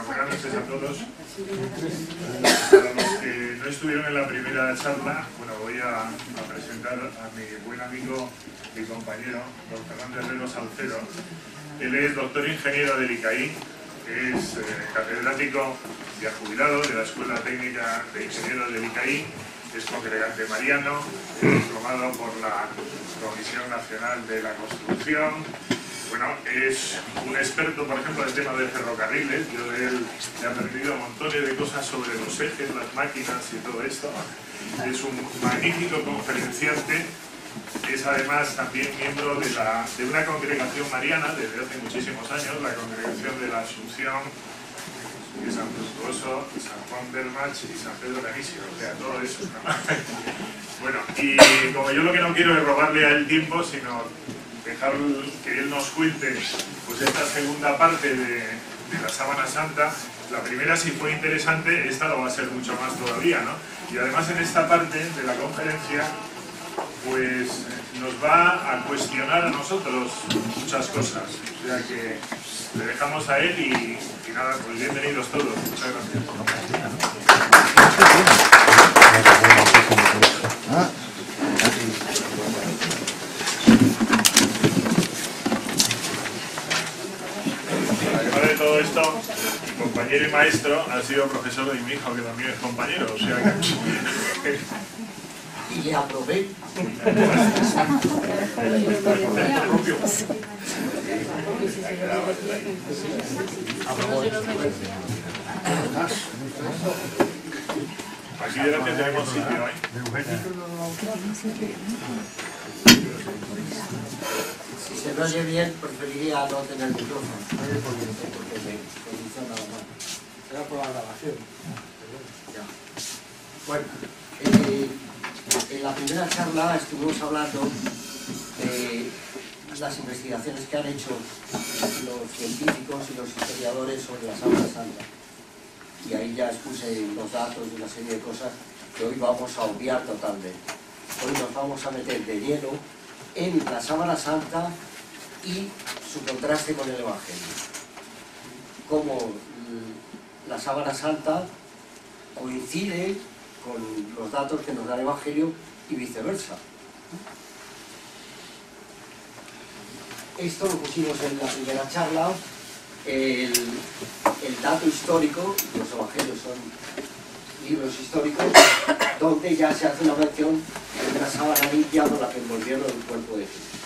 Buenas noches a todos. Para los que no estuvieron en la primera charla, bueno, voy a presentar a mi buen amigo y compañero, don Fernando Herrero Salcedo. Él es doctor ingeniero del ICAI, es catedrático ya jubilado de la Escuela Técnica de Ingenieros del ICAI, es congregante mariano, es diplomado por la Comisión Nacional de la Construcción. Bueno, es un experto, por ejemplo, en el tema de ferrocarriles. Yo de él he aprendido montones de cosas sobre los ejes, las máquinas y todo esto. Es un magnífico conferenciante. Es además también miembro de una congregación mariana desde hace muchísimos años, la Congregación de la Asunción, de San Fructuoso, San Juan del Mach y San Pedro Canisio, o sea, todo eso, ¿no? Bueno, y como yo lo que no quiero es robarle a él tiempo, sino dejar que él nos cuente pues esta segunda parte de la Sábana Santa. La primera sí fue interesante, esta lo va a ser mucho más todavía, ¿no? Y además en esta parte de la conferencia pues nos va a cuestionar a nosotros muchas cosas, o sea que le dejamos a él y nada, pues bienvenidos todos. Muchas gracias. Además de todo esto, mi compañero y maestro ha sido profesor de mi hijo, que también es compañero, o sea que... Y aprobé. Aquí delante tenemos sitio, ¿eh? Si se me oye bien, preferiría no tener micrófono, porque me condiciona la mano. Será por la grabación. Ya. Bueno, en la primera charla estuvimos hablando de las investigaciones que han hecho los científicos y los historiadores sobre la Sábana Santa. Y ahí ya expuse los datos y una serie de cosas que hoy vamos a obviar totalmente. Hoy nos vamos a meter de lleno en la Sábana Santa y su contraste con el Evangelio. Cómo la Sábana Santa coincide con los datos que nos da el Evangelio y viceversa. Esto lo pusimos en la primera charla, el dato histórico. Los Evangelios son libros históricos donde ya se hace una mención de la sábana limpia con la que envolvieron el cuerpo de Jesús.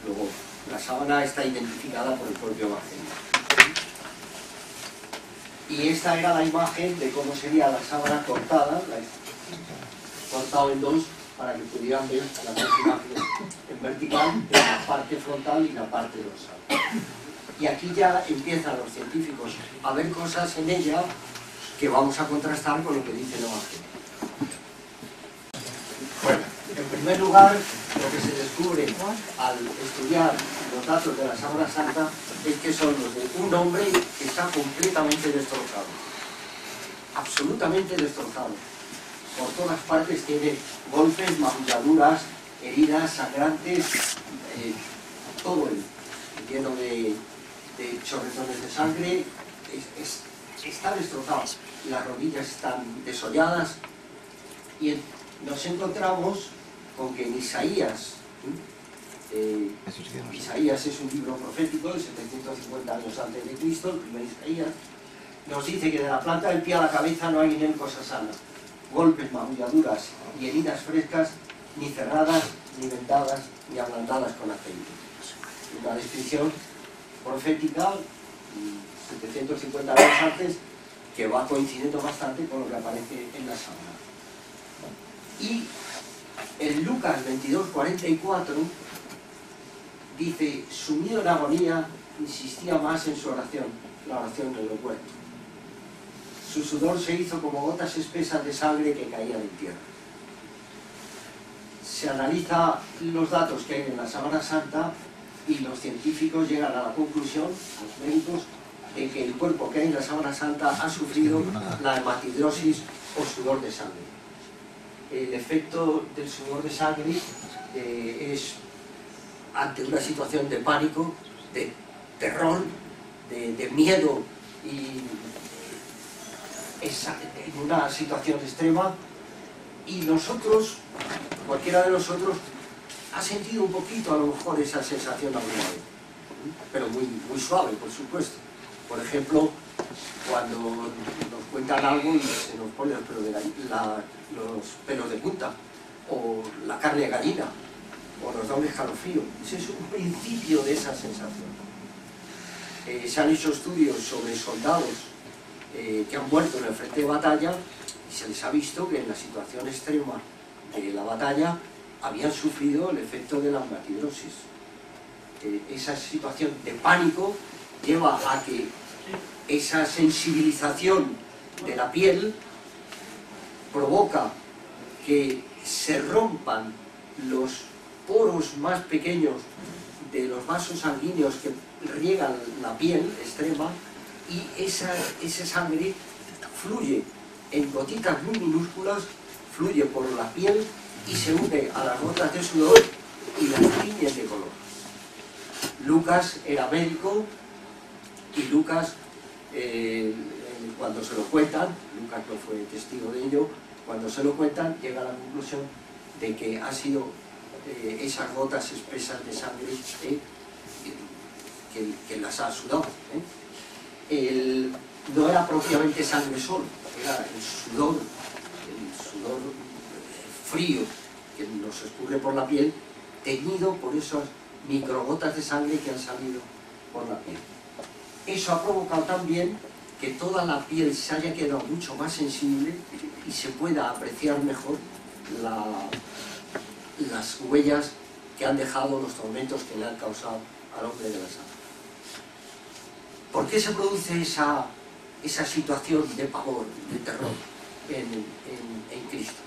Luego, la sábana está identificada por el propio Evangelio. Y esta era la imagen de cómo sería la sábana cortada, cortado en dos, para que pudieran ver las dos imágenes en vertical, la parte frontal y la parte dorsal. Y aquí ya empiezan los científicos a ver cosas en ella que vamos a contrastar con lo que dice el Evangelio. Bueno, en primer lugar, lo que se descubre al estudiar los datos de la Sábana Santa es que son los de un hombre que está completamente destrozado, absolutamente destrozado. Por todas partes tiene golpes, magulladuras, heridas sangrantes, todo él, lleno de chorretones de sangre, está destrozado. Las rodillas están desolladas y nos encontramos con que en Isaías, Isaías es un libro profético de 750 años antes de Cristo, el primer Isaías, nos dice que de la planta del pie a la cabeza no hay en él cosa sana, golpes, magulladuras y heridas frescas, ni cerradas, ni vendadas, ni ablandadas con aceite. Una descripción profética 750 años antes que va coincidiendo bastante con lo que aparece en la sábana. Y en Lucas 22:44 dice: sumido en agonía, insistía más en su oración, la oración del huerto. Su sudor se hizo como gotas espesas de sangre que caían en tierra. Se analiza los datos que hay en la Sábana Santa y los científicos llegan a la conclusión, los médicos, de que el cuerpo que hay en la Sábana Santa ha sufrido la hematidrosis o sudor de sangre. El efecto del sudor de sangre es ante una situación de pánico, de terror, de miedo y en una situación extrema, y nosotros, cualquiera de nosotros, ha sentido un poquito a lo mejor esa sensación alguna vez, pero muy suave, por supuesto. Por ejemplo, cuando nos cuentan algo y se nos ponen los pelos de punta, o la carne de gallina, o nos da un escalofrío. Ese es un principio de esa sensación. Se han hecho estudios sobre soldados que han muerto en el frente de batalla y se les ha visto que en la situación extrema de la batalla habían sufrido el efecto de la hematidrosis. Esa situación de pánico lleva a que esa sensibilización de la piel provoca que se rompan los poros más pequeños de los vasos sanguíneos que riegan la piel extrema, y esa sangre fluye en gotitas muy minúsculas, fluye por la piel y se une a las gotas de sudor y las tiñen de color. Lucas era médico y Lucas, cuando se lo cuentan, Lucas no fue testigo de ello, cuando se lo cuentan llega a la conclusión de que ha sido esas gotas espesas de sangre que las ha sudado. No era propiamente sangre solo, era el sudor frío que nos escurre por la piel, teñido por esas microgotas de sangre que han salido por la piel. Eso ha provocado también que toda la piel se haya quedado mucho más sensible y se pueda apreciar mejor las huellas que han dejado los tormentos que le han causado al hombre de la sangre. ¿Por qué se produce esa situación de pavor, de terror en Cristo?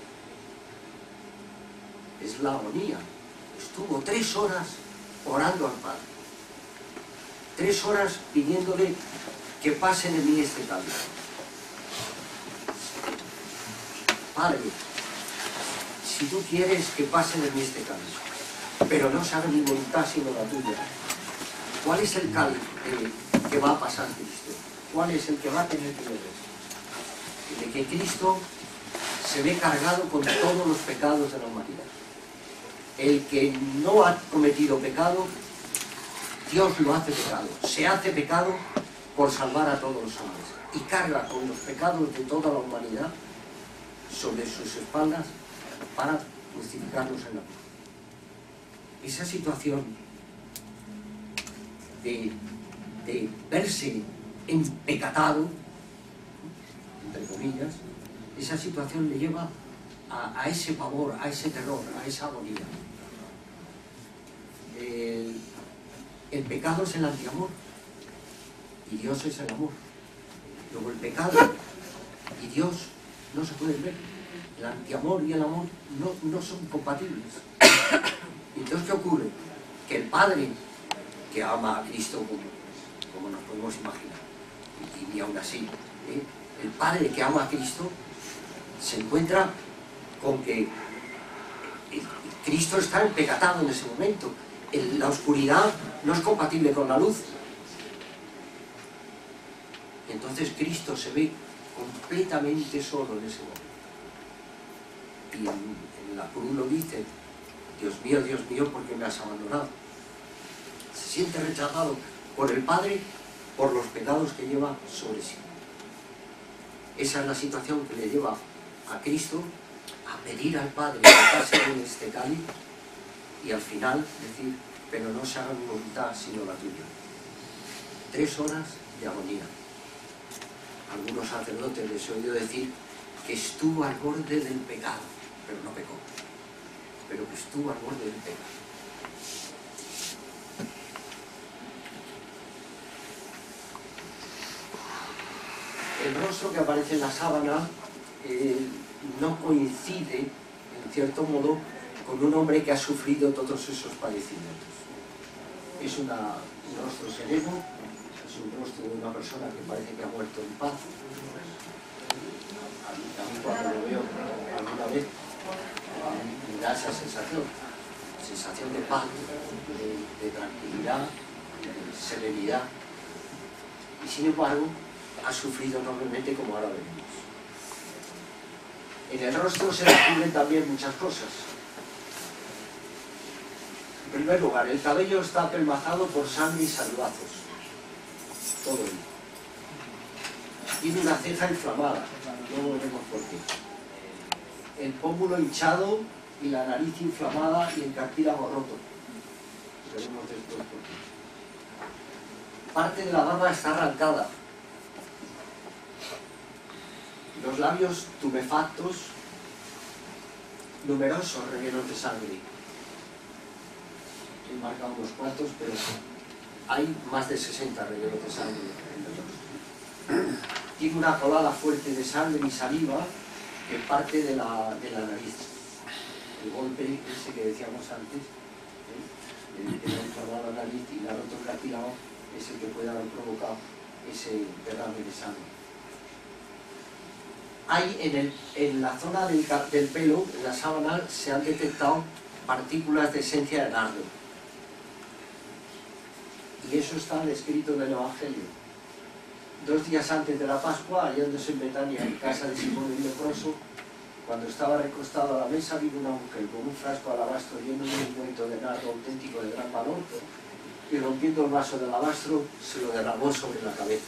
Es la agonía. Estuvo 3 horas orando al Padre. 3 horas pidiéndole que pase de mí este cáliz. Padre, si tú quieres que pase de mí este cáliz, pero no se haga mi voluntad sino la tuya. ¿Cuál es el cáliz que va a pasar Cristo? ¿Cuál es el que va a tener que beber? El de que Cristo se ve cargado con todos los pecados de la humanidad. El que no ha cometido pecado, Dios lo hace pecado. Se hace pecado por salvar a todos los hombres. Y carga con los pecados de toda la humanidad sobre sus espaldas para justificarlos en la cruz. Esa situación de verse empecatado, entre comillas, esa situación le lleva a ese pavor, a ese terror, a esa agonía. El pecado es el antiamor y Dios es el amor. Luego el pecado y Dios no se pueden ver. El antiamor y el amor no son compatibles. Y entonces, ¿qué ocurre? Que el Padre, que ama a Cristo como nos podemos imaginar, y aún así, el Padre que ama a Cristo se encuentra con que Cristo está empecatado en ese momento. La oscuridad no es compatible con la luz. Y entonces Cristo se ve completamente solo en ese momento. Y en la cruz lo dice: Dios mío, ¿por qué me has abandonado? Se siente rechazado por el Padre por los pecados que lleva sobre sí. Esa es la situación que le lleva a Cristo a pedir al Padre que pase en este cáliz y al final decir: pero no se haga mi voluntad sino la tuya. 3 horas de agonía. Algunos sacerdotes les he oído decir que estuvo al borde del pecado, pero no pecó, pero que estuvo al borde del pecado. El rostro que aparece en la sábana no coincide, en cierto modo, con un hombre que ha sufrido todos esos padecimientos. Es un rostro sereno, es un rostro de una persona que parece que ha muerto en paz. A mí cuando lo veo alguna vez me da esa sensación de paz, de tranquilidad, de serenidad. Y sin embargo, ha sufrido enormemente, como ahora veremos. En el rostro se descubren también muchas cosas. En primer lugar, el cabello está apelmazado por sangre y salivazos. Todo ello. Tiene una ceja inflamada, luego veremos por qué. El pómulo hinchado y la nariz inflamada y el cartílago roto. Veremos después por qué. Parte de la barba está arrancada. Los labios tumefactos, numerosos rellenos de sangre. He marcado unos cuantos, pero hay más de 60 rellenos de sangre en el rostro. Tiene una colada fuerte de sangre y saliva que parte de la nariz. El golpe ese que decíamos antes, que le ha inflamado la nariz y le ha roto el cartílago, es el que puede haber provocado ese derrame de sangre. Hay en la zona del pelo, en la sábana, se han detectado partículas de esencia de nardo. Y eso está descrito en el Evangelio. 2 días antes de la Pascua, hallándose en Betania, en casa de Simón el leproso, cuando estaba recostado a la mesa, vino una mujer con un frasco de alabastro lleno de un ungüento de nardo auténtico de gran valor, y rompiendo el vaso de alabastro, se lo derramó sobre la cabeza.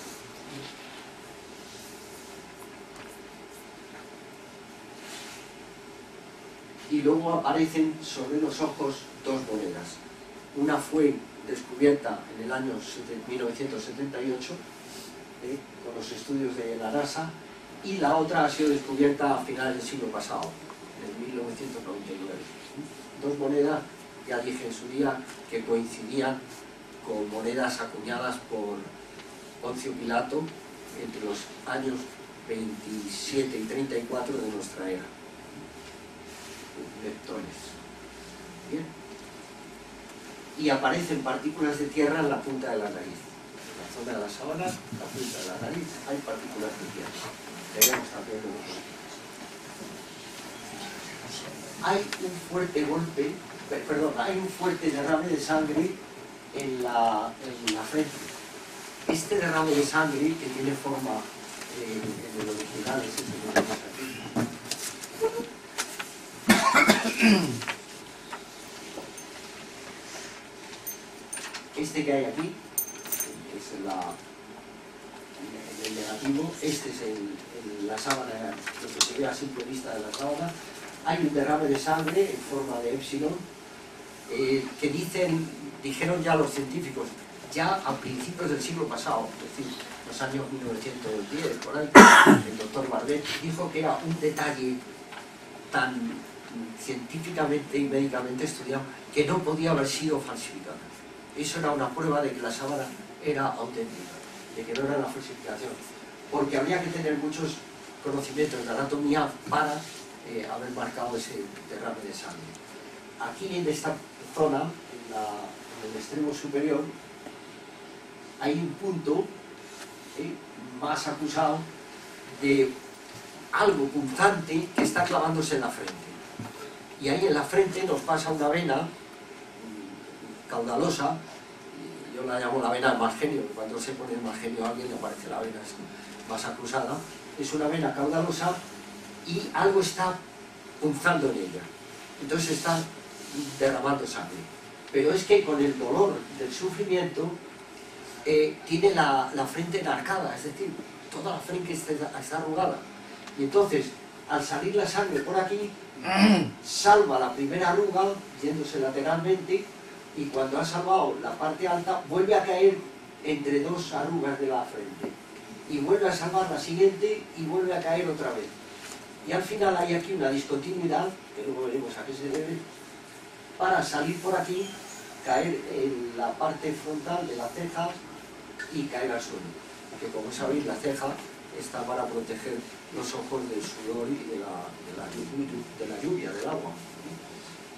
Y luego aparecen sobre los ojos 2 monedas. Una fue descubierta en el año 1978 con los estudios de la NASA, y la otra ha sido descubierta a finales del siglo pasado, en 1999. 2 monedas, ya dije en su día, que coincidían con monedas acuñadas por Poncio Pilato entre los años 27 y 34 de nuestra era. Lectores. Bien. Y aparecen partículas de tierra en la punta de la nariz. En la zona de la sábana, la punta de la nariz, hay partículas de tierra. Veremos también los. Hay un fuerte golpe, perdón, hay un fuerte derrame de sangre en la frente. Este derrame de sangre, que tiene forma en el original, es el que tenemos aquí. Este que hay aquí, es el negativo, este es la sábana, lo que se ve a simple vista de la sábana. Hay un derrame de sangre en forma de épsilon, que dijeron ya los científicos, ya a principios del siglo pasado, es decir, los años 1910, por ahí, el doctor Bardet dijo que era un detalle tan científicamente y médicamente estudiado que no podía haber sido falsificado. Eso era una prueba de que la sábana era auténtica, de que no era la falsificación, porque había que tener muchos conocimientos de anatomía para haber marcado ese derrame de sangre. Aquí en esta zona, en el extremo superior, hay un punto más acusado de algo punzante que está clavándose en la frente. Y ahí en la frente nos pasa una vena caudalosa, yo la llamo la vena margenio, cuando se pone el margenio a alguien le aparece la vena más acusada, es una vena caudalosa y algo está punzando en ella, entonces está derramando sangre. Pero es que con el dolor del sufrimiento tiene la frente enarcada, es decir, toda la frente está arrugada, y entonces al salir la sangre por aquí salva la primera arruga yéndose lateralmente, y cuando ha salvado la parte alta vuelve a caer entre 2 arrugas de la frente y vuelve a salvar la siguiente y vuelve a caer otra vez, y al final hay aquí una discontinuidad que luego veremos a qué se debe, para salir por aquí, caer en la parte frontal de la ceja y caer al suelo, que como sabéis la ceja está para proteger los ojos del sudor y de la lluvia, del agua.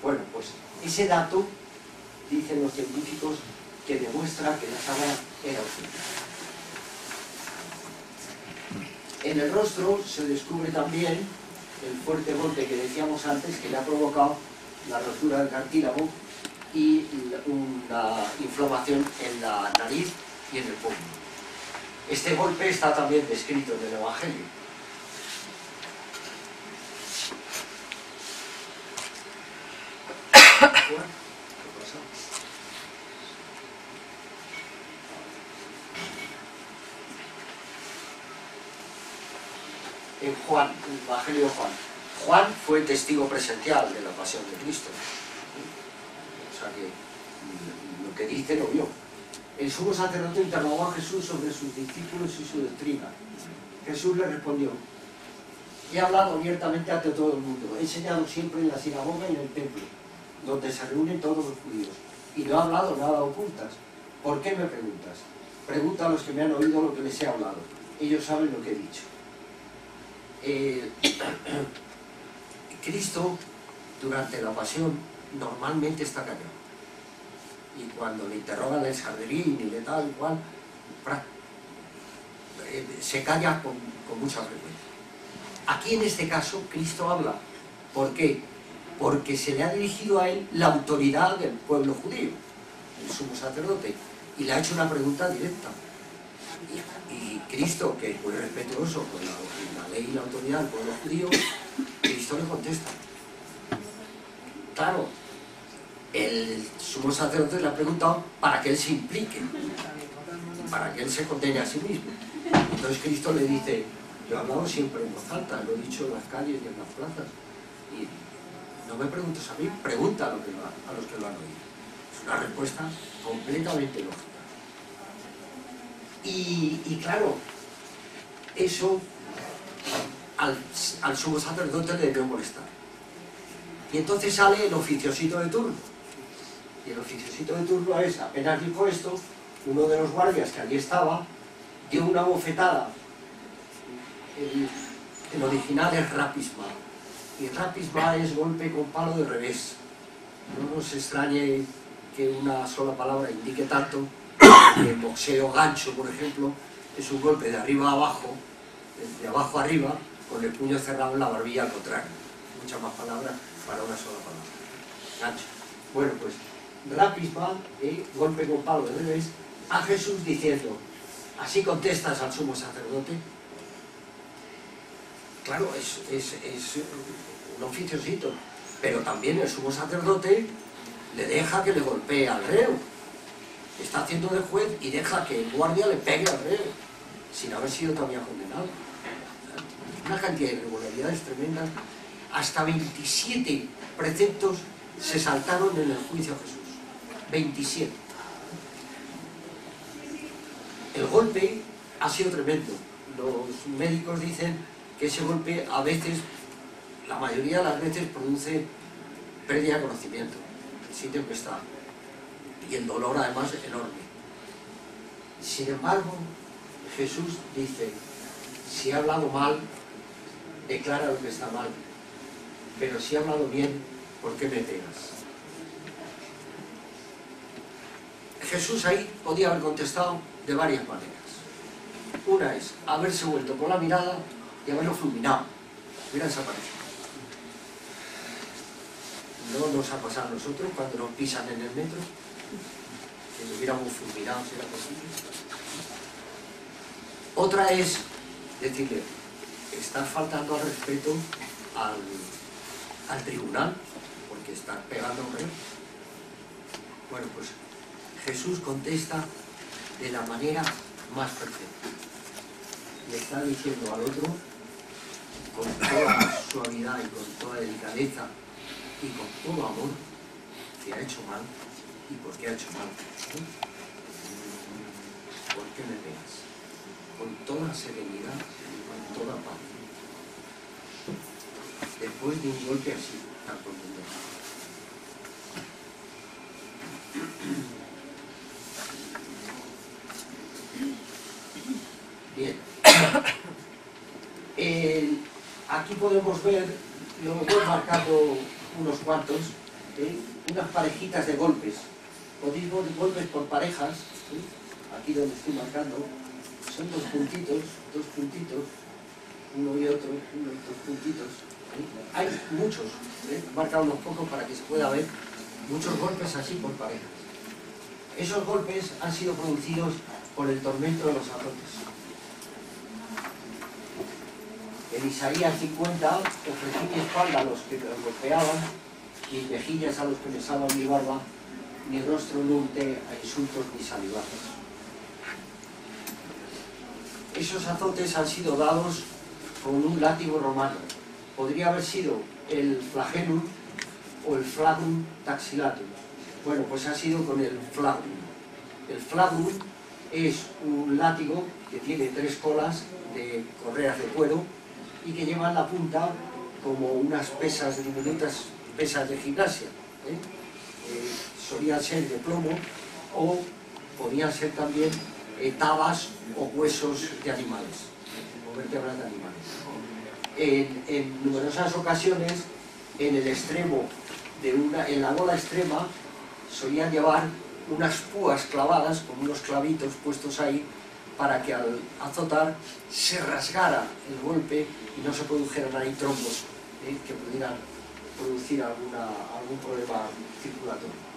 Bueno, pues ese dato, dicen los científicos, que demuestra que la sábana era auténtica. En el rostro se descubre también el fuerte golpe que decíamos antes, que le ha provocado la rotura del cartílago y una inflamación en la nariz y en el pómulo. Este golpe está también descrito en el Evangelio. En Juan, en el Evangelio de Juan. Juan fue testigo presencial de la pasión de Cristo. O sea que lo que dice lo vio. El sumo sacerdote interrogó a Jesús sobre sus discípulos y su doctrina. Jesús le respondió: he hablado abiertamente ante todo el mundo, he enseñado siempre en la sinagoga y en el templo, donde se reúnen todos los judíos, y no he hablado nada a ocultas. ¿Por qué me preguntas? Pregunta a los que me han oído lo que les he hablado. Ellos saben lo que he dicho. Cristo, durante la pasión, normalmente está callado. Y cuando le interrogan el Sanedrín y de tal y cual, se calla con mucha frecuencia. Aquí en este caso Cristo habla. ¿Por qué? Porque se le ha dirigido a él la autoridad del pueblo judío, el sumo sacerdote, y le ha hecho una pregunta directa. Y Cristo, que es muy respetuoso con la ley y la autoridad del pueblo judío, Cristo le contesta. Claro, el sumo sacerdote le ha preguntado para que él se implique, para que él se condene a sí mismo. Entonces Cristo le dice: yo he hablado siempre en voz alta, lo he dicho en las calles y en las plazas, y no me preguntes a mí, pregunta a los que lo han oído. Es una respuesta completamente lógica. Y claro, eso al sumo sacerdote le debe molestar. Y entonces sale el oficiosito de turno. Y el oficiosito de turno es, apenas dijo esto, uno de los guardias que allí estaba dio una bofetada. En original es rapisma. Y rapisma es golpe con palo de revés. No nos extrañe que una sola palabra indique tanto. El boxeo gancho, por ejemplo, es un golpe de arriba a abajo, de abajo a arriba, con el puño cerrado en la barbilla al contrario. Muchas más palabras para una sola palabra. Gancho. Bueno, pues rapisma, golpe con palo de revés, a Jesús diciendo: ¿así contestas al sumo sacerdote? Claro, es un oficiosito, pero también el sumo sacerdote le deja que le golpee al reo. Está haciendo de juez y deja que el guardia le pegue al reo, sin haber sido todavía condenado. Una cantidad de irregularidades tremendas. Hasta 27 preceptos se saltaron en el juicio a Jesús. 27. El golpe ha sido tremendo. Los médicos dicen que ese golpe a veces, la mayoría de las veces, produce pérdida de conocimiento del sitio que está. Y el dolor además enorme. Sin embargo, Jesús dice: si he hablado mal, declara lo que está mal, pero si he hablado bien, ¿por qué me pegas? Jesús ahí podía haber contestado de varias maneras. Una es haberse vuelto con la mirada y haberlo fulminado, hubiera desaparecido. No nos ha pasado a nosotros cuando nos pisan en el metro, que lo hubiéramos fulminado si era posible. Otra es decirle: estás faltando al respeto al tribunal, porque estás pegando a un reo. Bueno, pues Jesús contesta de la manera más perfecta. Le está diciendo al otro, con toda suavidad y con toda delicadeza y con todo amor, que ha hecho mal y por qué ha hecho mal. ¿Por qué me pegas? Con toda serenidad y con toda paz. Después de un golpe así, tan contundente. Bien. Aquí podemos ver, lo hemos marcado unos cuantos, unas parejitas de golpes. Podéis ver golpes por parejas, aquí donde estoy marcando, son dos puntitos, uno y otro, dos puntitos. Hay muchos, he marcado unos pocos para que se pueda ver, muchos golpes así por parejas. Esos golpes han sido producidos por el tormento de los azotes. En Isaías 50, ofrecí mi espalda a los que me golpeaban, mis mejillas a los que besaban mi barba, mi rostro no unté a insultos ni salivazos. Esos azotes han sido dados con un látigo romano. Podría haber sido el flagellum o el flagum taxilatum. Bueno, pues ha sido con el flagum. El flagum es un látigo que tiene 3 colas de correas de cuero y que lleva en la punta como unas pesas, diminutas pesas de gimnasia. Solían ser de plomo o podían ser también tabas o huesos de animales, o vértebras de animales. En numerosas ocasiones, en el extremo, en la gola extrema, solían llevar unas púas clavadas, con unos clavitos puestos ahí, para que al azotar se rasgara el golpe y no se produjeran ahí trombos que pudieran producir algún problema circulatorio.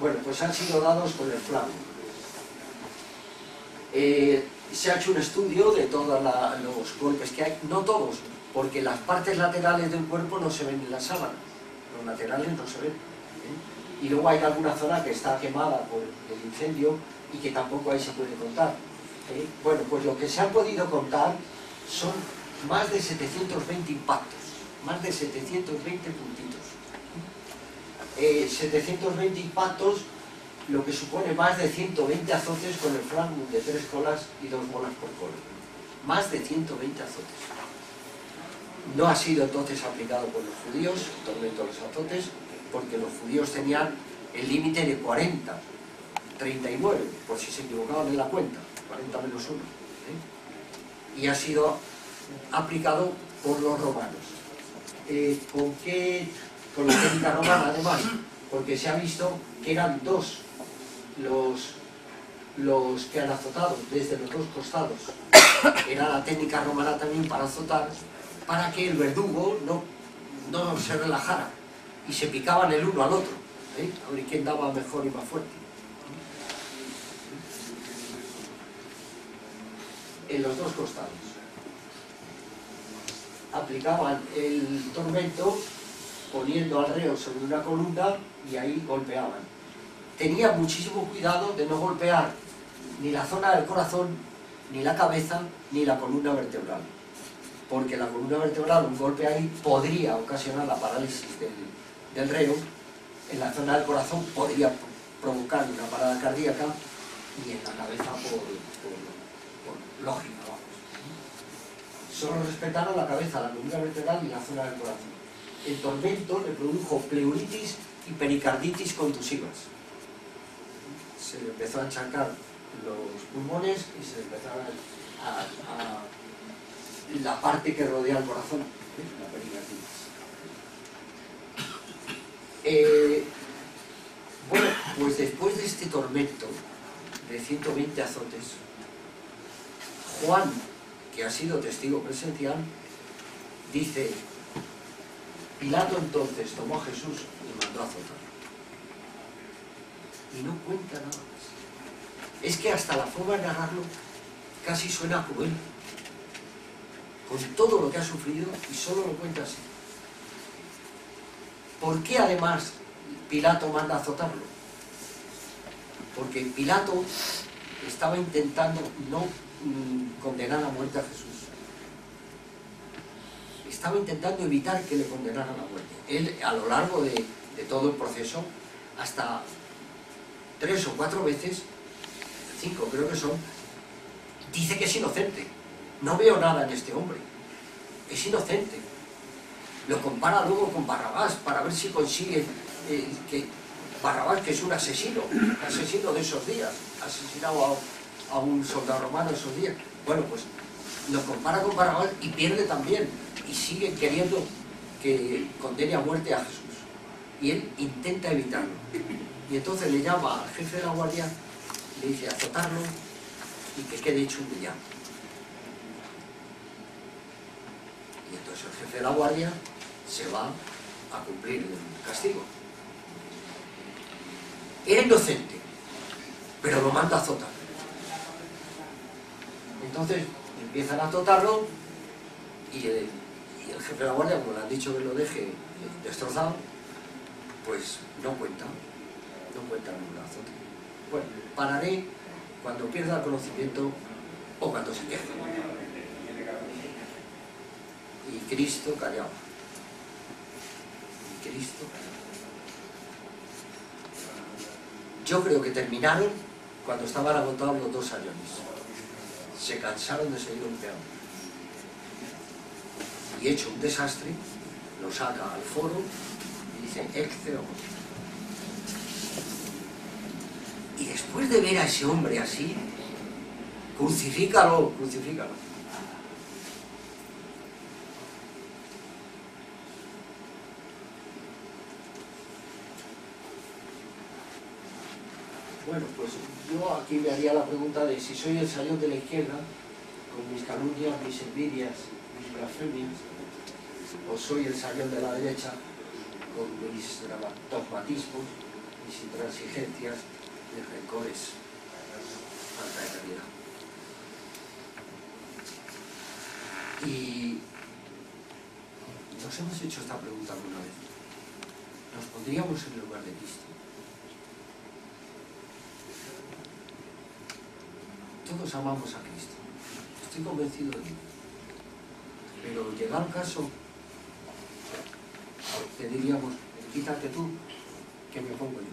Bueno, pues han sido dados con el flagum. Se ha hecho un estudio de todos los golpes que hay, no todos, porque las partes laterales del cuerpo no se ven en la sábana, los laterales no se ven, y luego hay alguna zona que está quemada por el incendio y que tampoco ahí se puede contar. Bueno, pues lo que se ha podido contar son más de 720 impactos, más de 720 puntitos. 720 impactos, lo que supone más de 120 azotes con el flagum de 3 colas y 2 bolas por cola. Más de 120 azotes. No ha sido entonces aplicado por los judíos, el tormento de los azotes, porque los judíos tenían el límite de 40, 39, por si se equivocaban en la cuenta, 40 menos 1. Y ha sido aplicado por los romanos. ¿Con qué? Con la técnica romana, además, porque se ha visto que eran 2 los que han azotado desde los 2 costados. Era la técnica romana también para azotar, para que el verdugo no se relajara y se picaban el uno al otro, a ver quién daba mejor y más fuerte. En los 2 costados aplicaban el tormento poniendo al reo sobre una columna y ahí golpeaban. Tenían muchísimo cuidado de no golpear ni la zona del corazón, ni la cabeza, ni la columna vertebral, porque la columna vertebral, un golpe ahí podría ocasionar la parálisis del reo. En la zona del corazón podría provocar una parada cardíaca y en la cabeza por lógica, vamos. Solo respetaron la cabeza, la columna vertebral y la zona del corazón. El tormento le produjo pleuritis y pericarditis contusivas. Se le empezó a encharcar los pulmones y se le empezaron a la parte que rodea el corazón, la pericarditis. Bueno, pues después de este tormento de 120 azotes, Juan, que ha sido testigo presencial, dice: Pilato entonces tomó a Jesús y mandó a azotar. Y no cuenta nada más. Es que hasta la forma de narrarlo casi suena cruel, con todo lo que ha sufrido, y solo lo cuenta así. ¿Por qué además Pilato manda a azotarlo? Porque Pilato estaba intentando no condenar a muerte a Jesús. Estaba intentando evitar que le condenaran a muerte. Él, a lo largo de todo el proceso, hasta 3 o 4 veces, 5 creo que son, dice que es inocente. No veo nada en este hombre. Es inocente. Lo compara luego con Barrabás para ver si consigue que Barrabás, que es un asesino de esos días, ha asesinado a un soldado romano esos días. Bueno, pues lo compara con Barrabás y pierde también, y sigue queriendo que condene a muerte a Jesús. Y él intenta evitarlo. Y entonces le llama al jefe de la guardia, le dice azotarlo y que quede hecho un villano. Y entonces el jefe de la guardia se va a cumplir el castigo. Era inocente, pero lo manda a azotar. Entonces empiezan a azotarlo Y el jefe de la guardia, como le han dicho que lo deje destrozado, pues no cuenta ningún azote. Bueno, pararé cuando pierda el conocimiento o cuando se queje. Y Cristo callaba. Y Cristo callaba. Yo creo que terminaron cuando estaban agotados los 2 aviones. Se cansaron de seguir golpeando. Y hecho un desastre, lo saca al foro y dice, Excel. Y después de ver a ese hombre así, crucifícalo, crucifícalo. Bueno, pues yo aquí me haría la pregunta de si soy el Sayón de la izquierda, con mis calumnias, mis envidias, mis blasfemias, o soy el Sayón de la derecha, con mis dogmatismos, mis intransigencias, mis rencores, falta de calidad. Y nos hemos hecho esta pregunta alguna vez. ¿Nos pondríamos en el lugar de Cristo? Todos amamos a Cristo, estoy convencido de ello. Pero llegado el caso, te diríamos, quítate tú, que me pongo yo.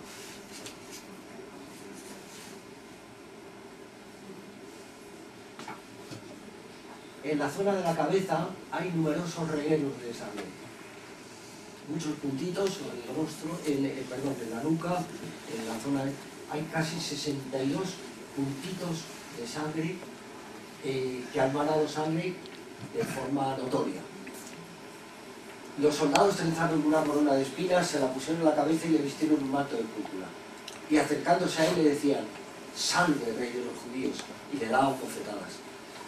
En la zona de la cabeza hay numerosos regueros de sangre. Muchos puntitos en el rostro, en la nuca, en la zona hay casi 62 puntitos de sangre que han manado sangre de forma notoria. Los soldados utilizaron una corona de espinas, se la pusieron en la cabeza y le vistieron un manto de púrpura. Y acercándose a él le decían, salve, rey de los judíos, y le daban bofetadas.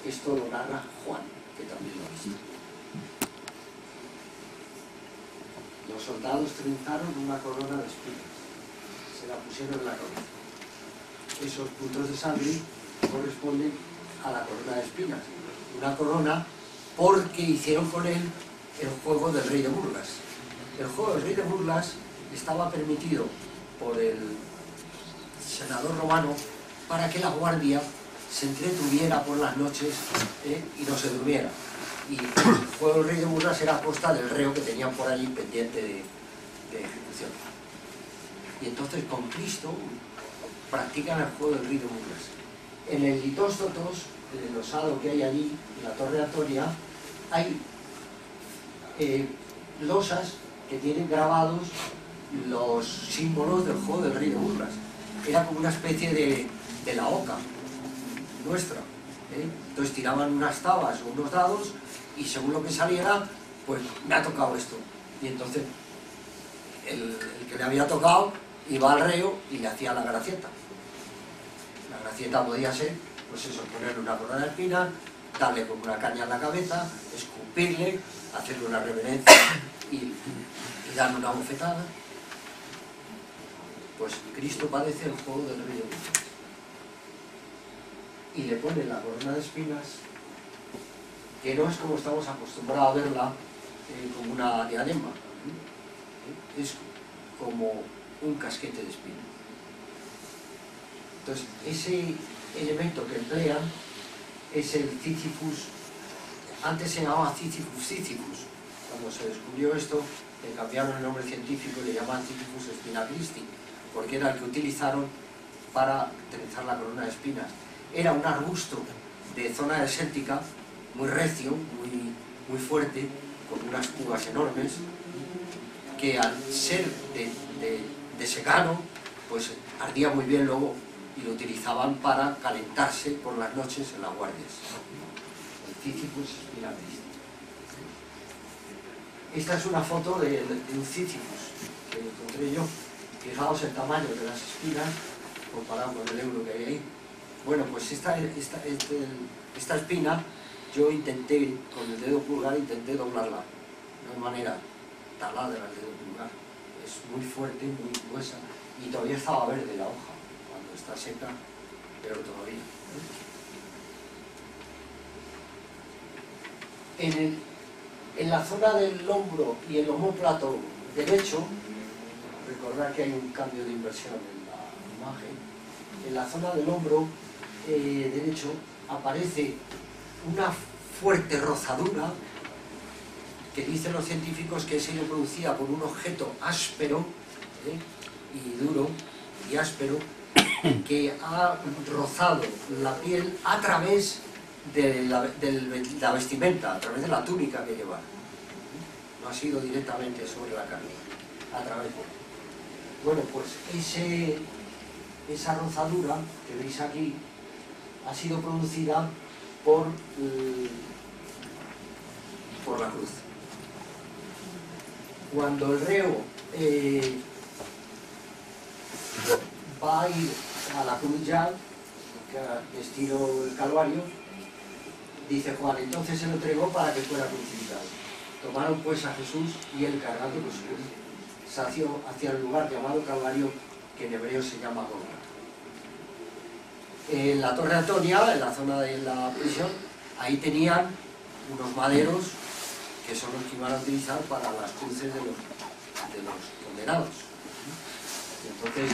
Esto lo narra Juan, que también lo ha visto. Los soldados trenzaron una corona de espinas, se la pusieron en la cabeza. Esos puntos de sangre corresponden a la corona de espinas. Una corona porque hicieron con él el juego del rey de burlas. El juego del rey de burlas estaba permitido por el senador romano para que la guardia se entretuviera por las noches y no se durmiera. Y el juego del rey de burlas era a costa del reo que tenían por allí pendiente de ejecución. Y entonces con Cristo practican el juego del rey de burlas. En el Litóstotos, en el osado que hay allí, en la Torre Atoria, hay losas que tienen grabados los símbolos del juego del rey de burlas. Era como una especie de la oca nuestra. Entonces tiraban unas tabas o unos dados y según lo que saliera, pues me ha tocado esto. Y entonces el que le había tocado iba al reo y le hacía la gracieta. La gracieta podía ser, pues eso, ponerle una corona de espinas, darle como una caña en la cabeza, escupirle, hacerle una reverencia y darle una bofetada. Pues Cristo padece el juego del rey de burlas. Y le pone la corona de espinas, que no es como estamos acostumbrados a verla, como una diadema, es como un casquete de espinas. Entonces, ese elemento que emplean es el Sisyphus. Antes se llamaba Sisyphus. Cuando se descubrió esto, le cambiaron el nombre científico y le llamaban Sisyphus spinacristi, porque era el que utilizaron para trenzar la corona de espinas. Era un arbusto de zona desértica, muy recio, muy fuerte, con unas púas enormes, que al ser de secano, pues ardía muy bien luego, y lo utilizaban para calentarse por las noches en las guardias. El Sisyphus spinacristi. Esta es una foto de un Sisyphus que encontré yo. Fijaos el tamaño de las espinas comparado con el euro que hay ahí. Bueno, pues esta espina yo intenté, con el dedo pulgar, intenté doblarla. No hay manera, taladra el dedo pulgar. Es muy fuerte, muy gruesa, y todavía estaba verde la hoja. Cuando está seca, pero todavía. En la zona del hombro y el omóplato derecho, recordad que hay un cambio de inversión en la imagen, en la zona del hombro derecho aparece una fuerte rozadura que dicen los científicos que ha sido producida por un objeto áspero y duro y áspero que ha rozado la piel a través de la vestimenta, a través de la túnica que lleva. No ha sido directamente sobre la carne, a través de... Bueno, pues esa rozadura que veis aquí ha sido producida por la cruz. Cuando el reo va a ir a la cruz ya, estilo el Calvario, dice Juan, entonces se lo entregó para que fuera crucificado. Tomaron pues a Jesús y él cargando con su cruz hacia el lugar llamado Calvario, que en hebreo se llama Gólgota. En la Torre Antonia, en la zona de la prisión, ahí tenían unos maderos que son los que iban a utilizar para las cruces de los condenados. Entonces,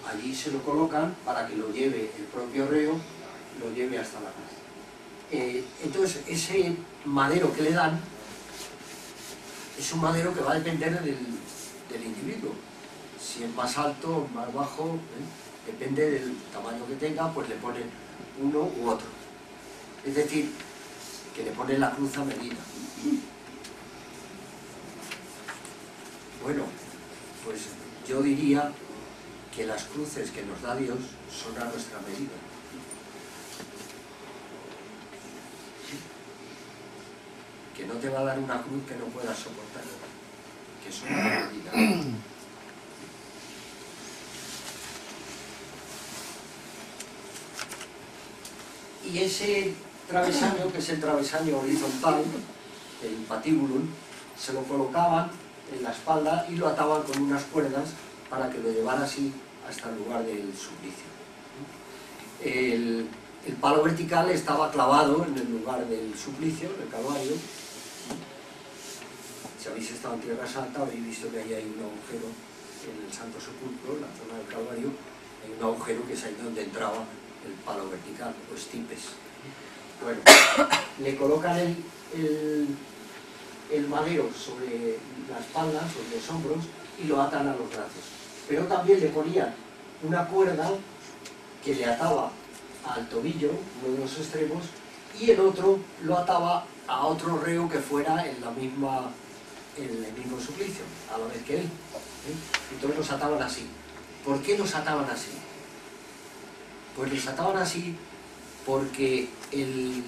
allí se lo colocan para que lo lleve el propio reo, lo lleve hasta la cruz. Entonces, ese madero que le dan es un madero que va a depender del individuo. Si es más alto o más bajo, depende del tamaño que tenga, pues le ponen uno u otro. Es decir, que le ponen la cruz a medida. Bueno, pues yo diría que las cruces que nos da Dios son a nuestra medida. Que no te va a dar una cruz que no puedas soportar, que son a la medida. Y ese travesaño, que es el travesaño horizontal, el patíbulum, se lo colocaban en la espalda y lo ataban con unas cuerdas para que lo llevara así hasta el lugar del suplicio. El palo vertical estaba clavado en el lugar del suplicio, del Calvario. Si habéis estado en Tierra Santa, habéis visto que ahí hay un agujero en el Santo Sepulcro, en la zona del Calvario, hay un agujero que es ahí donde entraba el palo vertical, o estipes. Bueno, le colocan el madero sobre la espalda, sobre los hombros, y lo atan a los brazos. Pero también le ponían una cuerda que le ataba al tobillo, uno de los extremos, y el otro lo ataba a otro reo que fuera en el mismo suplicio, a la vez que él. Entonces los ataban así. ¿Por qué los ataban así? Pues les ataban así porque el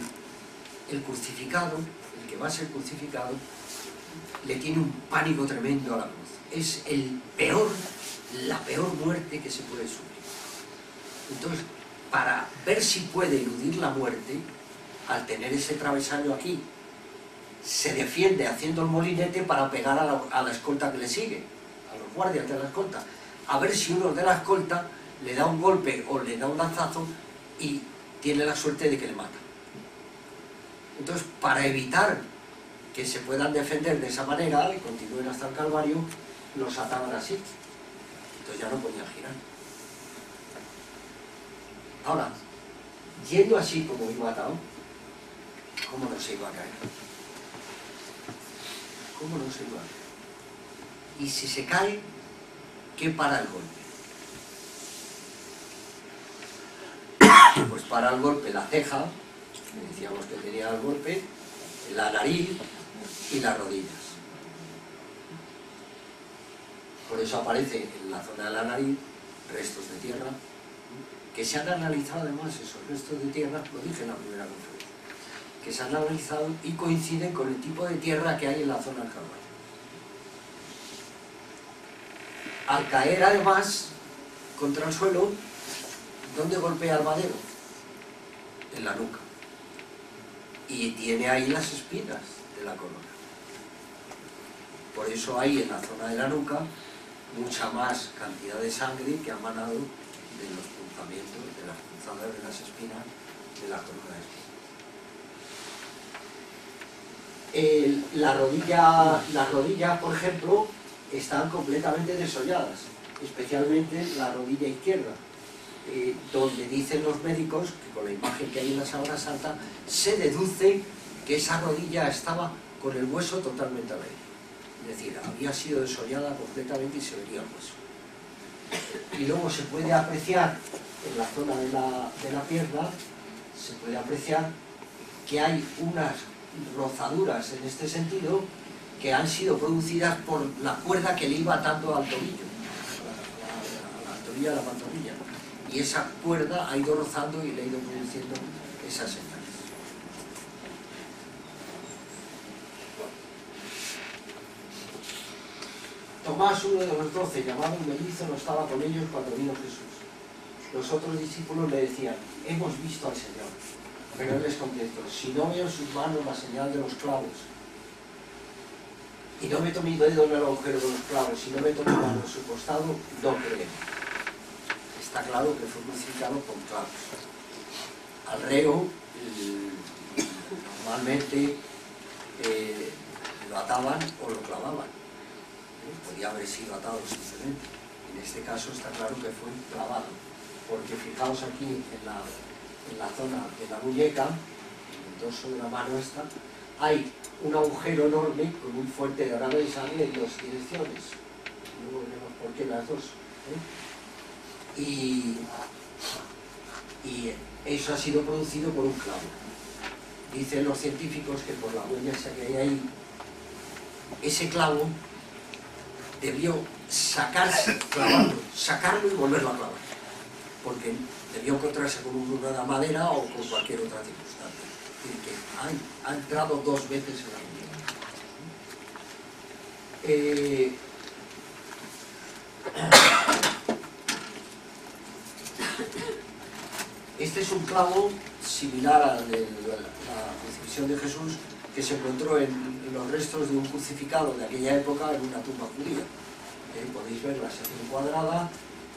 crucificado, el que va a ser crucificado, le tiene un pánico tremendo a la cruz. Es la peor muerte que se puede sufrir. Entonces, para ver si puede eludir la muerte, al tener ese travesaño aquí, se defiende haciendo el molinete para pegar a la escolta que le sigue, a los guardias de la escolta, a ver si uno de la escolta le da un golpe o le da un lanzazo y tiene la suerte de que le mata. Entonces, para evitar que se puedan defender de esa manera y continúen hasta el Calvario, los ataban así. Entonces ya no podían girar. Ahora, yendo así como iba atado, ¿cómo no se iba a caer? ¿Cómo no se iba a caer? Y si se cae, ¿qué para el golpe? Pues para el golpe la ceja, decíamos que tenía el golpe, la nariz y las rodillas. Por eso aparece en la zona de la nariz restos de tierra, que se han analizado además esos restos de tierra, lo dije en la primera conferencia, que se han analizado y coinciden con el tipo de tierra que hay en la zona del Calvario. Al caer además contra el suelo, ¿dónde golpea el madero? En la nuca. Y tiene ahí las espinas de la corona. Por eso hay en la zona de la nuca mucha más cantidad de sangre que ha manado de los punzamientos, de las punzadas de las espinas de la corona Las rodillas, por ejemplo, están completamente desolladas, especialmente la rodilla izquierda, donde dicen los médicos que con la imagen que hay en la Sábana Santa se deduce que esa rodilla estaba con el hueso totalmente al aire. Es decir, había sido desollada completamente y se vería el hueso. Y luego se puede apreciar en la zona de la pierna, se puede apreciar que hay unas rozaduras en este sentido que han sido producidas por la cuerda que le iba atando al tobillo, a la tobillo de la pantorrilla, y esa cuerda ha ido rozando y le ha ido produciendo esas señales. Tomás, uno de los 12, llamado Mellizo, no estaba con ellos cuando vino Jesús. Los otros discípulos le decían: hemos visto al Señor. Pero él les contestó: si no veo en sus manos la señal de los clavos, y no meto mi dedo en el agujero de los clavos, y no meto mi mano en su costado, no creo. Está claro que fue crucificado con clavos. Al reo normalmente lo ataban o lo clavaban. Podía haber sido atado simplemente. En este caso está claro que fue clavado, porque fijaos aquí en la zona de la muñeca, en el dorso de la mano esta, hay un agujero enorme con un fuerte derrame de sangre en dos direcciones. Luego veremos por qué las dos. Y eso ha sido producido por un clavo. Dicen los científicos que por la huella que hay ahí, ese clavo debió sacarlo y volverlo a clavar, porque debió encontrarse con un muro de madera o con cualquier otra circunstancia. Es decir, que ha entrado dos veces en la muñeca. Este es un clavo similar al de la crucifixión de Jesús, que se encontró en los restos de un crucificado de aquella época en una tumba judía. Podéis ver la sección cuadrada,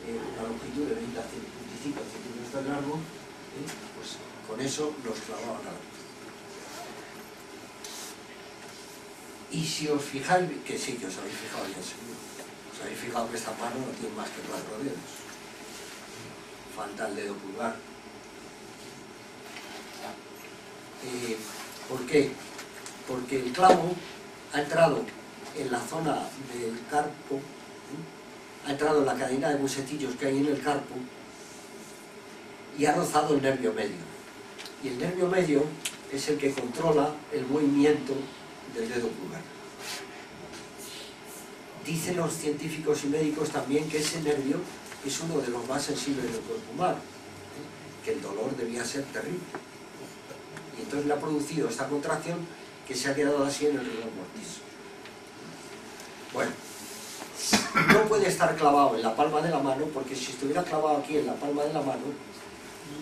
una longitud de 20 a 25 centímetros de largo, pues con eso los clavaban a la cruz. Y si os fijáis, que sí, que os habéis fijado ya seguro, os habéis fijado que esta mano no tiene más que 4 dedos, falta el dedo pulgar. ¿Por qué? Porque el clavo ha entrado en la zona del carpo, ha entrado en la cadena de huesetillos que hay en el carpo y ha rozado el nervio medio. Y el nervio medio es el que controla el movimiento del dedo pulgar. Dicen los científicos y médicos también que ese nervio es uno de los más sensibles del cuerpo humano, que el dolor debía ser terrible. Y entonces le ha producido esta contracción que se ha quedado así en el rigor mortis. Bueno, no puede estar clavado en la palma de la mano, porque si estuviera clavado aquí en la palma de la mano,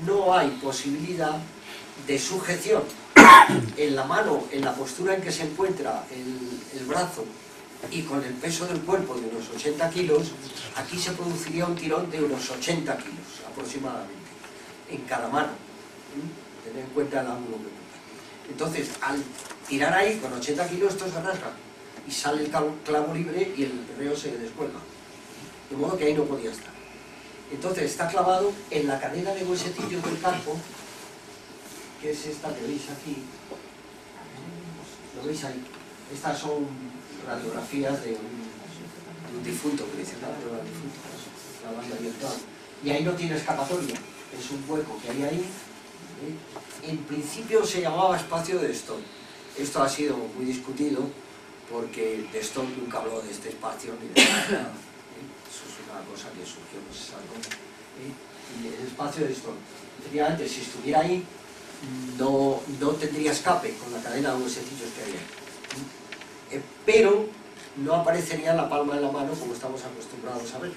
no hay posibilidad de sujeción en la mano, en la postura en que se encuentra el brazo y con el peso del cuerpo de unos 80 kilos, aquí se produciría un tirón de unos 80 kilos aproximadamente en cada mano. Tener en cuenta el ángulo que ocupa. Entonces, al tirar ahí con 80 kilos, esto se rasga y sale el clavo libre y el reo se descuelga. De modo que ahí no podía estar. Entonces está clavado en la cadena de huesetillos del carpo, que es esta que veis aquí. ¿Lo veis ahí? Estas son radiografías de un difunto, que dice la prueba del difunto, la banda virtual. Y ahí no tiene escapatoria, es un hueco que hay ahí. En principio se llamaba espacio de Stone. Esto ha sido muy discutido porque de Stone nunca habló de este espacio ni de nada. Eso es una cosa que surgió, no se sabe cómo. Y el espacio de Stone, efectivamente, si estuviera ahí, no tendría escape con la cadena de huesecillos que hay ahí. Pero no aparecería en la palma de la mano como estamos acostumbrados a ver.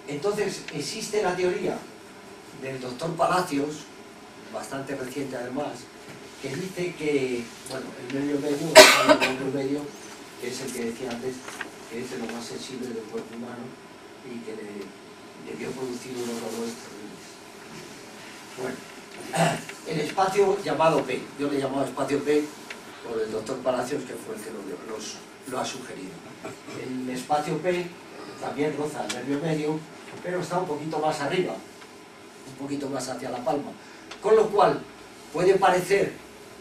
Entonces existe la teoría del doctor Palacios, bastante reciente además, que dice que, bueno, el nervio medio, que es el que decía antes, que es de lo más sensible del cuerpo humano y que debió producir unos dolores terribles. Bueno, el espacio llamado P, yo le llamaba espacio P por el doctor Palacios, que fue el que lo ha sugerido. El espacio P también roza el nervio medio, pero está un poquito más arriba, un poquito más hacia la palma, con lo cual puede parecer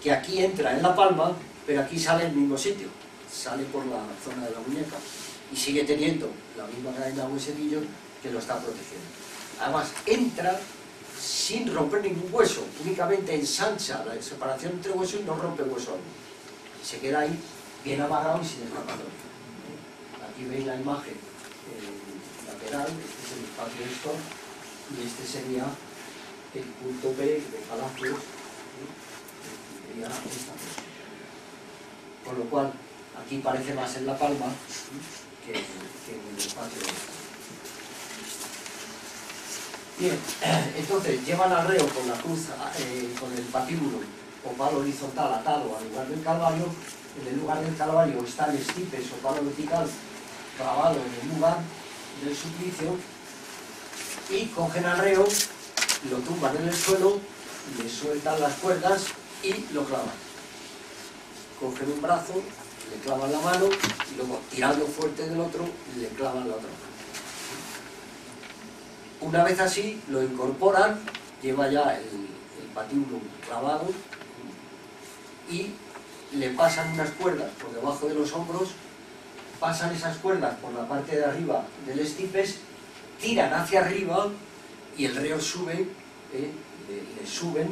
que aquí entra en la palma, pero aquí sale en el mismo sitio, sale por la zona de la muñeca y sigue teniendo la misma cadena de huesillos que lo está protegiendo. Además entra sin romper ningún hueso, únicamente ensancha la separación entre huesos y no rompe hueso alguno. Se queda ahí bien amarrado y sin escapatoria. Aquí veis la imagen lateral, este es el espacio esto, y este sería el punto P de Palacios, sería esta cosa. Con lo cual, aquí parece más en la palma que en el espacio este. Bien, entonces llevan al reo con la cruz, con el patíbulo o palo horizontal atado al lugar del calvario. En el lugar del calvario está el estipes o palo vertical clavado en el lugar del suplicio, y cogen al reo, lo tumban en el suelo, le sueltan las cuerdas y lo clavan. Cogen un brazo, le clavan la mano y luego, tirando fuerte del otro, le clavan la otra mano. Una vez así, lo incorporan, lleva ya el patíbulo clavado y le pasan unas cuerdas por debajo de los hombros, pasan esas cuerdas por la parte de arriba del estipes, tiran hacia arriba y el reo sube, le suben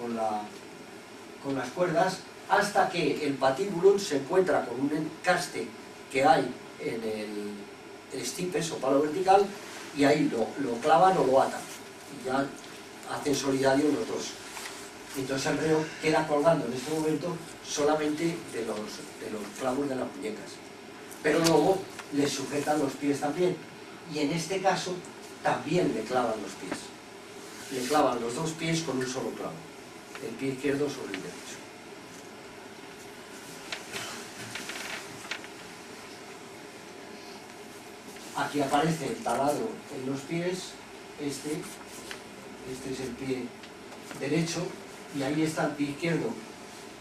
con las cuerdas hasta que el patíbulo se encuentra con un encaste que hay en el estipes o palo vertical, y ahí lo clavan o lo atan y ya hacen solidario los dos. Entonces el reo queda colgando en este momento solamente de los clavos de las muñecas, pero luego le sujetan los pies también, y en este caso también le clavan los pies, le clavan los dos pies con un solo clavo, el pie izquierdo sobre el derecho. Aquí aparece el taladro en los pies, este es el pie derecho, y ahí está el pie izquierdo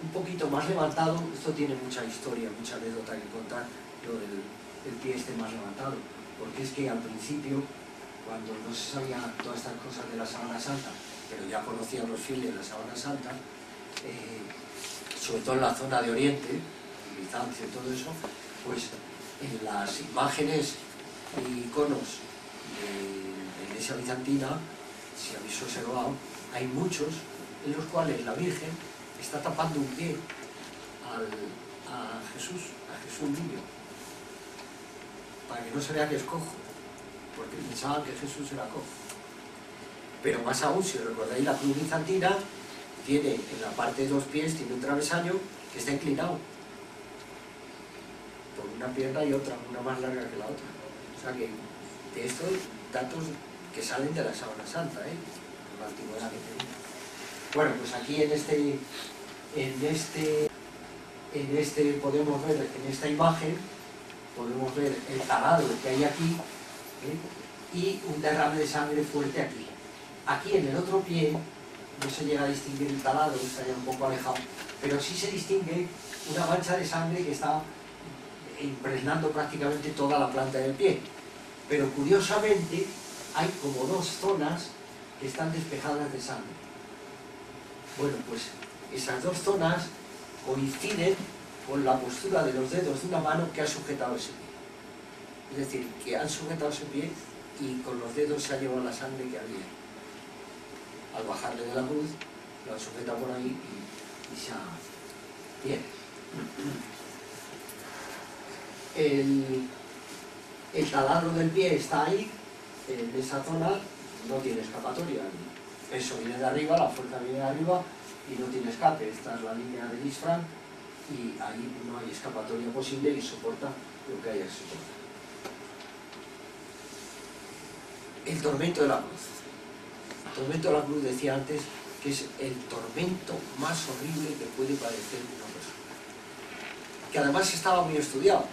un poquito más levantado. Esto tiene mucha historia, mucha anécdota que contar, lo del pie este más levantado, porque es que al principio, cuando no se sabían todas estas cosas de la Sábana Santa, pero ya conocían los fieles de la Sábana Santa, sobre todo en la zona de Oriente, Bizancio y todo eso, pues en las imágenes y iconos de la iglesia bizantina, si habéis observado, hay muchos en los cuales la Virgen está tapando un pie a Jesús niño, para que no se vea que es cojo, porque pensaban que Jesús era cojo. Pero más aún, si recordáis, la cruz bizantina tiene en la parte de los pies, tiene un travesaño que está inclinado por una pierna y otra, una más larga que la otra. O sea que de estos datos que salen de la Sábana Santa, la antigüedad que tenía. Bueno, pues aquí en este podemos ver, en esta imagen, podemos ver el taladro que hay aquí, y un derrame de sangre fuerte aquí. Aquí en el otro pie no se llega a distinguir el taladro, está ya un poco alejado, pero sí se distingue una mancha de sangre que está impregnando prácticamente toda la planta del pie. Pero curiosamente hay como dos zonas que están despejadas de sangre. Bueno, pues esas dos zonas coinciden con la postura de los dedos de una mano que ha sujetado ese pie. Es decir, que han sujetado ese pie y con los dedos se ha llevado la sangre que había. Al bajarle de la cruz, lo han sujetado por ahí y se ha... Bien. El taladro del pie está ahí, en esa zona, no tiene escapatoria. El peso viene de arriba, la fuerza viene de arriba y no tiene escape. Esta es la línea de Lisfranc y ahí no hay escapatoria posible y soporta lo que haya que soportar. El tormento de la cruz. El tormento de la cruz, decía antes, que es el tormento más horrible que puede padecer una persona. Que además estaba muy estudiado.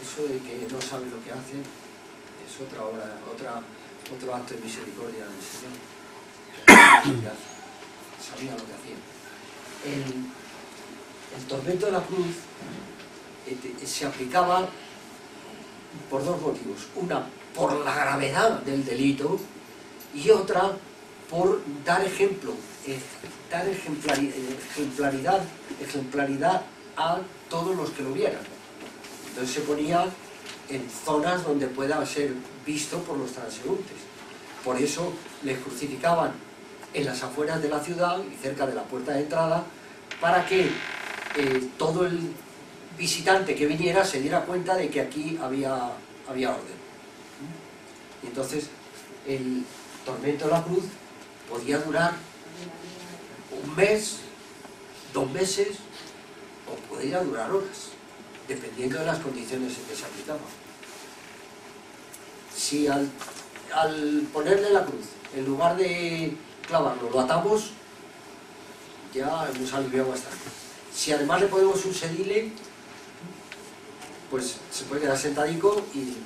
Eso de que no sabe lo que hace es otra obra, otro acto de misericordia del Señor. Sabía lo que hacía. El tormento de la cruz se aplicaba por dos motivos. Una, por la gravedad del delito, y otra, por dar ejemplo, dar ejemplaridad a todos los que lo vieran. Entonces se ponía en zonas donde pueda ser visto por los transeúntes. Por eso les crucificaban en las afueras de la ciudad y cerca de la puerta de entrada, para que todo el visitante que viniera se diera cuenta de que aquí había orden. Y entonces el tormento de la cruz podía durar un mes, 2 meses, o podía durar horas, dependiendo de las condiciones en que se aplicaba. Si al ponerle la cruz, en lugar de clavarlo, lo atamos, ya hemos aliviado bastante. Si además le ponemos un sedile, pues se puede quedar sentadico, y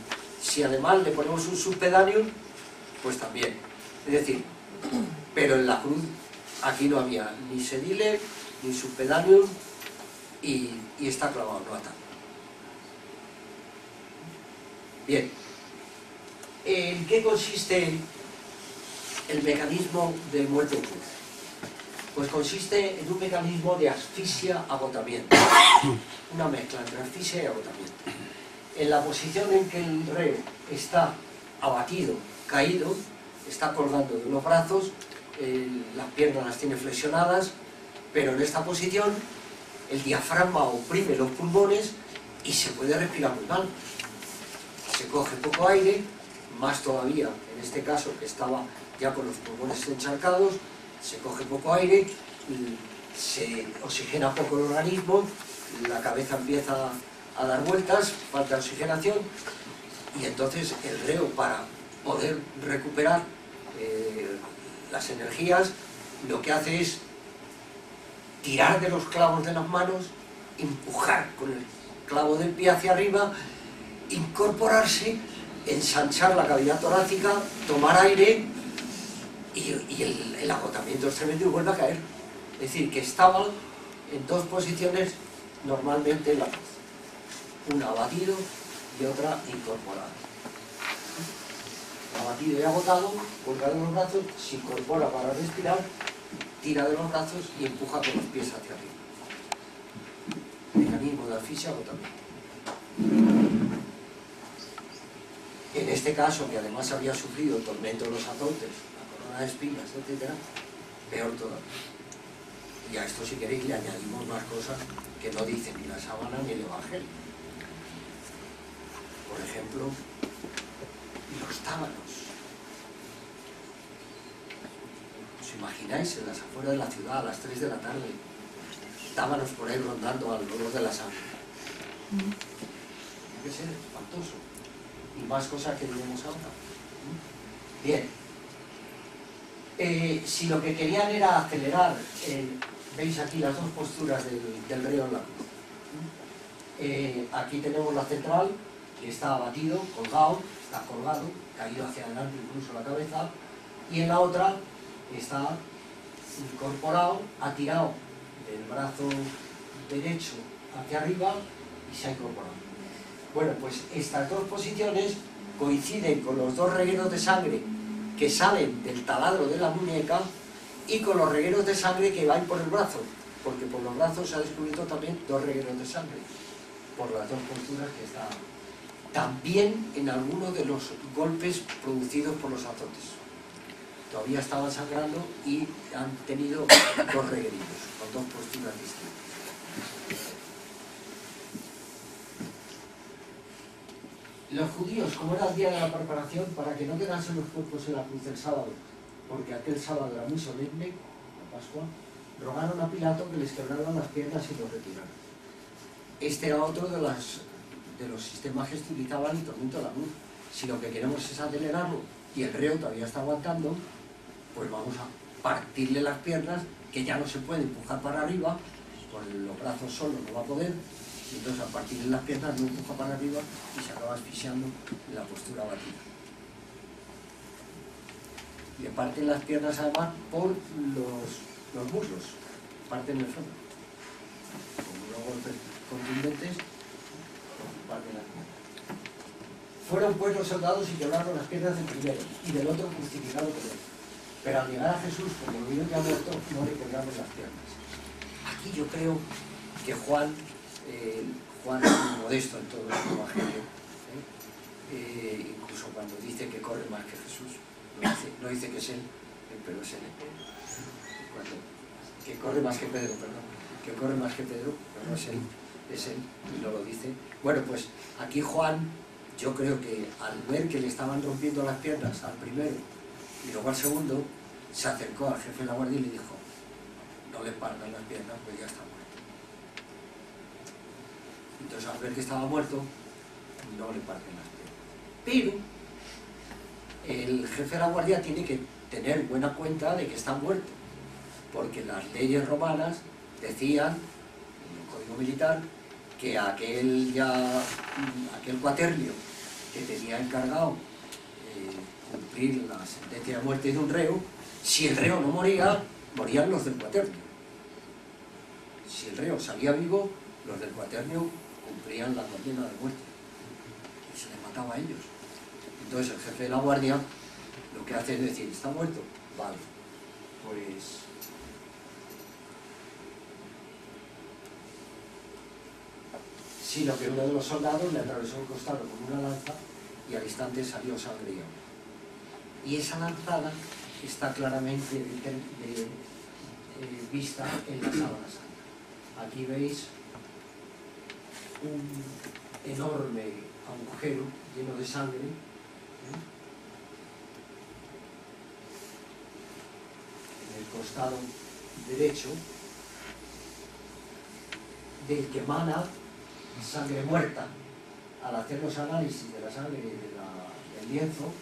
si además le ponemos un subpedáneo, pues también. Es decir, pero en la cruz aquí no había ni sedile, ni subpedáneo, y está clavado, no atado. Bien. ¿En qué consiste el mecanismo de muerte en cruz? Pues consiste en un mecanismo de asfixia-agotamiento, una mezcla entre asfixia y agotamiento. En la posición en que el reo está abatido, caído, está colgando de los brazos, las piernas las tiene flexionadas, pero en esta posición el diafragma oprime los pulmones y se puede respirar muy mal. Se coge poco aire, más todavía en este caso que estaba ya con los pulmones encharcados, se coge poco aire, se oxigena poco el organismo, la cabeza empieza a dar vueltas, falta oxigenación, y entonces el reo, para poder recuperar las energías, lo que hace es tirar de los clavos de las manos, empujar con el clavo del pie hacia arriba, incorporarse, ensanchar la cavidad torácica, tomar aire, y el agotamiento es tremendo y vuelve a caer. Es decir, que estaba en 2 posiciones normalmente en la cruz, una abatido y otra incorporada. Abatido y agotado, colga de los brazos, se incorpora para respirar, tira de los brazos y empuja con los pies hacia arriba. Mecanismo de asfixia, agotamiento. En este caso, que además había sufrido el tormento de los azotes, la corona de espinas, etc., peor todavía. Y a esto, si queréis, le añadimos más cosas que no dicen ni la sábana ni el Evangelio. Por ejemplo, los tábanos. ¿Os imagináis en las afueras de la ciudad a las 3 de la tarde? Tábanos por ahí rondando al olor de la sangre. Tiene que ser espantoso. Y más cosas que diremos ahora. Bien. Si lo que querían era acelerar, veis aquí las 2 posturas del reo en la cruz. Aquí tenemos la central, que está abatido, colgado, está colgado, caído hacia adelante incluso la cabeza, y en la otra está incorporado, ha tirado del brazo derecho hacia arriba y se ha incorporado. Bueno, pues estas 2 posiciones coinciden con los 2 regueros de sangre que salen del taladro de la muñeca y con los regueros de sangre que van por el brazo, porque por los brazos se ha descubierto también 2 regueros de sangre, por las 2 posturas que está. También en algunos de los golpes producidos por los azotes. Todavía estaban sangrando y han tenido 2 regueritos, con 2 posturas distintas. Los judíos, como era el día de la preparación, para que no quedasen los cuerpos en la cruz el sábado, porque aquel sábado era muy solemne, la Pascua, rogaron a Pilato que les quebraran las piernas y los retiraran. Este era otro de los sistemas que utilizaban el tormento de la cruz. Si lo que queremos es acelerarlo y el reo todavía está aguantando, pues vamos a partirle las piernas, que ya no se puede empujar para arriba, con los brazos solos no va a poder. Entonces, a partir de las piernas no empuja para arriba y se acaba asfixiando en la postura batida. Le parten las piernas además por los muslos, parten el fondo. Como los golpes contundentes, parte de las piernas. Fueron pues los soldados y quebraron las piernas del primero y del otro crucificado por él. Pero al llegar a Jesús, como lo vieron que ha muerto, no le quebraron las piernas. Aquí yo creo que Juan es muy modesto en todo el Evangelio, incluso cuando dice que corre más que Jesús, no dice que es él, pero es él. Que corre más que Pedro, perdón, que corre más que Pedro, pero no es él, y no lo dice. Bueno, pues aquí Juan, yo creo que al ver que le estaban rompiendo las piernas al primero y luego al segundo, se acercó al jefe de la guardia y le dijo: no le partan las piernas, pues ya está muerto. Entonces, al ver que estaba muerto, no le parten las piernas. Pero el jefe de la guardia tiene que tener buena cuenta de que está muerto, porque las leyes romanas decían, en el código militar, que aquel cuaternio que tenía encargado cumplir la sentencia de muerte de un reo, si el reo no moría, morían los del cuaternio. Si el reo salía vivo, los del cuaternio cumplían la condena de muerte y se les mataba a ellos. Entonces el jefe de la guardia lo que hace es decir: ¿está muerto? Vale, pues sino que uno de los soldados le atravesó el costado con una lanza y al instante salió sangre y agua. Y esa lanzada está claramente vista en la sábana santa. Aquí veis un enorme agujero lleno de sangre, en el costado derecho, del que emana sangre muerta. Al hacer los análisis de la sangre del lienzo,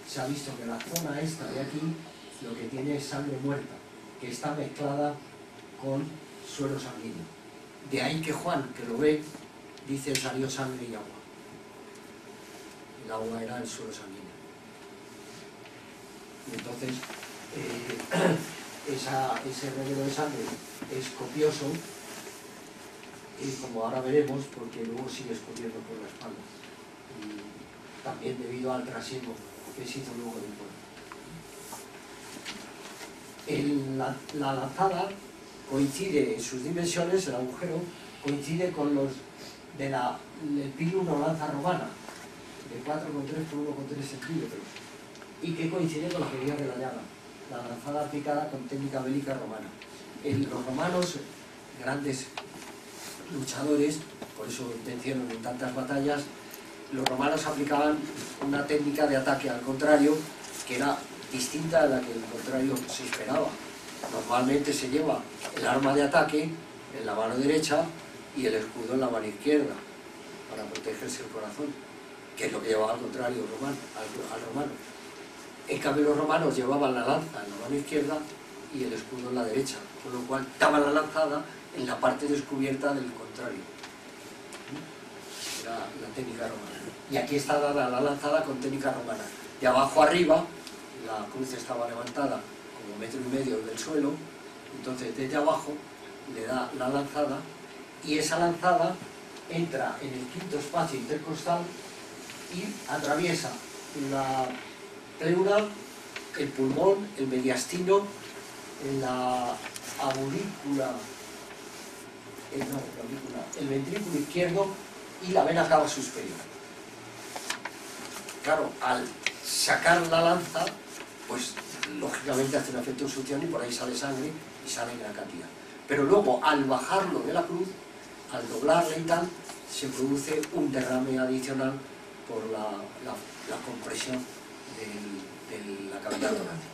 se ha visto que la zona esta de aquí lo que tiene es sangre muerta, que está mezclada con suero sanguíneo. De ahí que Juan, que lo ve, dice: salió sangre y agua. El agua era el suero sanguíneo. Y entonces, ese reguero de sangre es copioso, y como ahora veremos, porque luego sigue escurriendo por la espalda, y también debido al trasiego que se hizo luego del pueblo. La lanzada coincide en sus dimensiones, el agujero coincide con los del piluno lanza romana, de 4,3 por 1,3 centímetros, y que coincide con las medidas de la llaga, la lanzada aplicada con técnica bélica romana. Los romanos, grandes luchadores, por eso vencieron en tantas batallas, los romanos aplicaban una técnica de ataque al contrario, que era distinta a la que el contrario se esperaba. Normalmente se lleva el arma de ataque en la mano derecha y el escudo en la mano izquierda, para protegerse el corazón, que es lo que llevaba al contrario al romano. En cambio, los romanos llevaban la lanza en la mano izquierda y el escudo en la derecha, con lo cual daban la lanzada en la parte descubierta del contrario. Era la técnica romana. Y aquí está dada la lanzada con técnica romana. De abajo arriba, la cruz estaba levantada como 1,5 metros del suelo, entonces desde abajo le da la lanzada, y esa lanzada entra en el quinto espacio intercostal y atraviesa la pleura, el pulmón, el mediastino, la aurícula, el ventrículo izquierdo y la vena cava superior. Claro, al sacar la lanza, pues lógicamente hace un efecto de succión y por ahí sale sangre y sale en gran cantidad. Pero luego, al bajarlo de la cruz, al doblarla y tal, se produce un derrame adicional por la compresión de la cavidad torácica.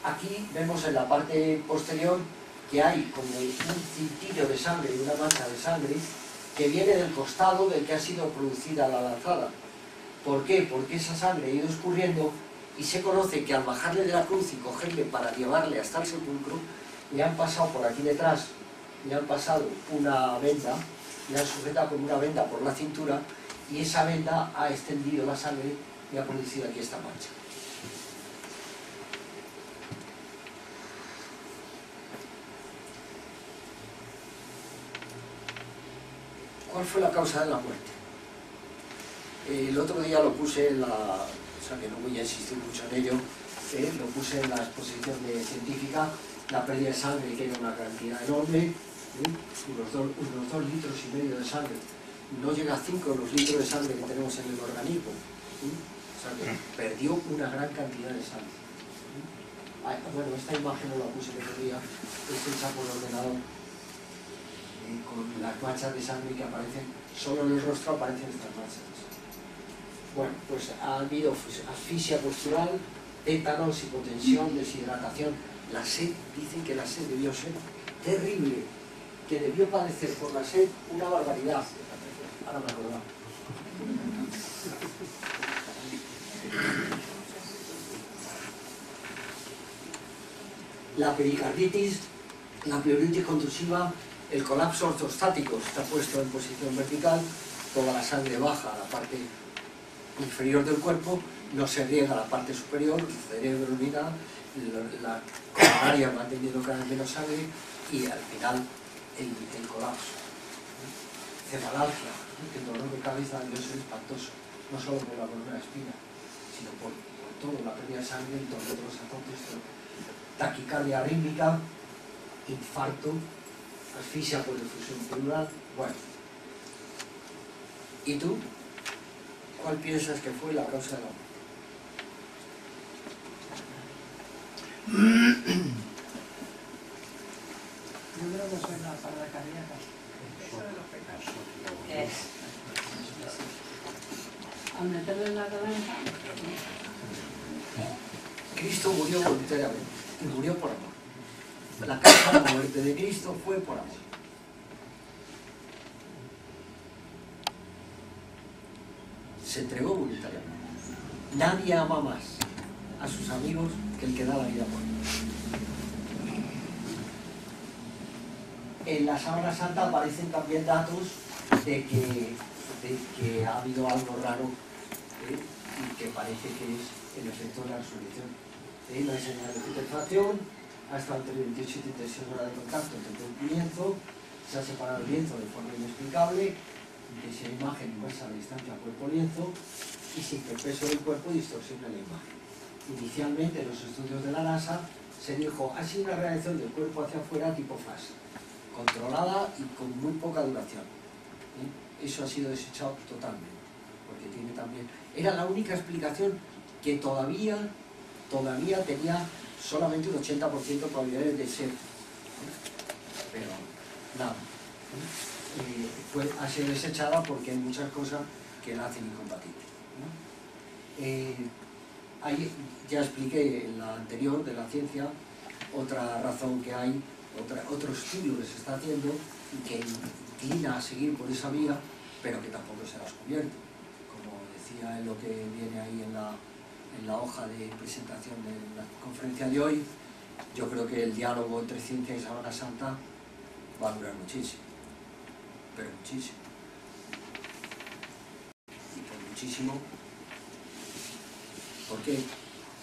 Aquí vemos en la parte posterior que hay como un cintillo de sangre y una mancha de sangre que viene del costado del que ha sido producida la lanzada. ¿Por qué? Porque esa sangre ha ido escurriendo y se conoce que al bajarle de la cruz y cogerle para llevarle hasta el sepulcro, le han pasado por aquí detrás, le han pasado una venda, le han sujetado con una venda por la cintura, y esa venda ha extendido la sangre y ha producido aquí esta mancha. ¿Cuál fue la causa de la muerte? El otro día lo puse en la... o sea que no voy a insistir mucho en ello, lo puse en la exposición científica, la pérdida de sangre, que era una cantidad enorme, unos 2,5 litros de sangre. No llega a 5 los litros de sangre que tenemos en el organismo. O sea que perdió una gran cantidad de sangre. Bueno, esta imagen no la puse el otro día, es hecha por ordenador, con las manchas de sangre que aparecen, solo en el rostro aparecen estas manchas de sangre. Bueno, pues ha habido asfixia postural, tétanos, hipotensión, deshidratación. La sed, dicen que la sed debió ser terrible, que debió padecer por la sed una barbaridad. Ahora me acordaba. La pericarditis, la pleuritis contusiva, el colapso ortostático, está puesto en posición vertical, toda la sangre baja a la parte inferior del cuerpo, no se riega a la parte superior, el cerebro ni nada, la coronaria va teniendo cada vez menos sangre y al final el colapso. Cefalalgia, el dolor de cabeza debió ser espantoso, no solo por la columna espina, sino por todo, la pérdida de sangre, el dolor de los azotes, taquicardia arrítmica, infarto, asfixia por difusión pleural. Bueno, ¿y tú? ¿Cuál piensas que fue la causa de la muerte? Yo creo que soy una parada cardíaca. Eso de los pecados. Al meterle en la cabeza. Cristo murió voluntariamente y murió por amor. La causa de la muerte de Cristo fue por amor. Se entregó voluntariamente. Nadie ama más a sus amigos que el que da la vida por ellos. En la Sábana Santa aparecen también datos de que ha habido algo raro y que parece que es el efecto de la resurrección. La señal de putrefacción ha estado entre 28 y 36 horas de contacto entre el lienzo, se ha separado el lienzo de forma inexplicable, que esa imagen inversa a la distancia cuerpo-lienzo y sin que el peso del cuerpo distorsione la imagen. Inicialmente en los estudios de la NASA se dijo, ha sido una reacción del cuerpo hacia afuera tipo flash, controlada y con muy poca duración. Eso ha sido desechado totalmente, porque tiene también... Era la única explicación que todavía tenía solamente un 80% de probabilidades de ser, pero nada. Ha sido desechada porque hay muchas cosas que la hacen incompatible. Ahí ya expliqué en la anterior de la ciencia otra razón que hay, otro estudio que se está haciendo y que inclina a seguir por esa vía, pero que tampoco se ha descubierto. Como decía en lo que viene ahí en la hoja de presentación de la conferencia de hoy, yo creo que el diálogo entre ciencia y Sábana Santa va a durar muchísimo, pero muchísimo. Y por muchísimo, ¿por qué?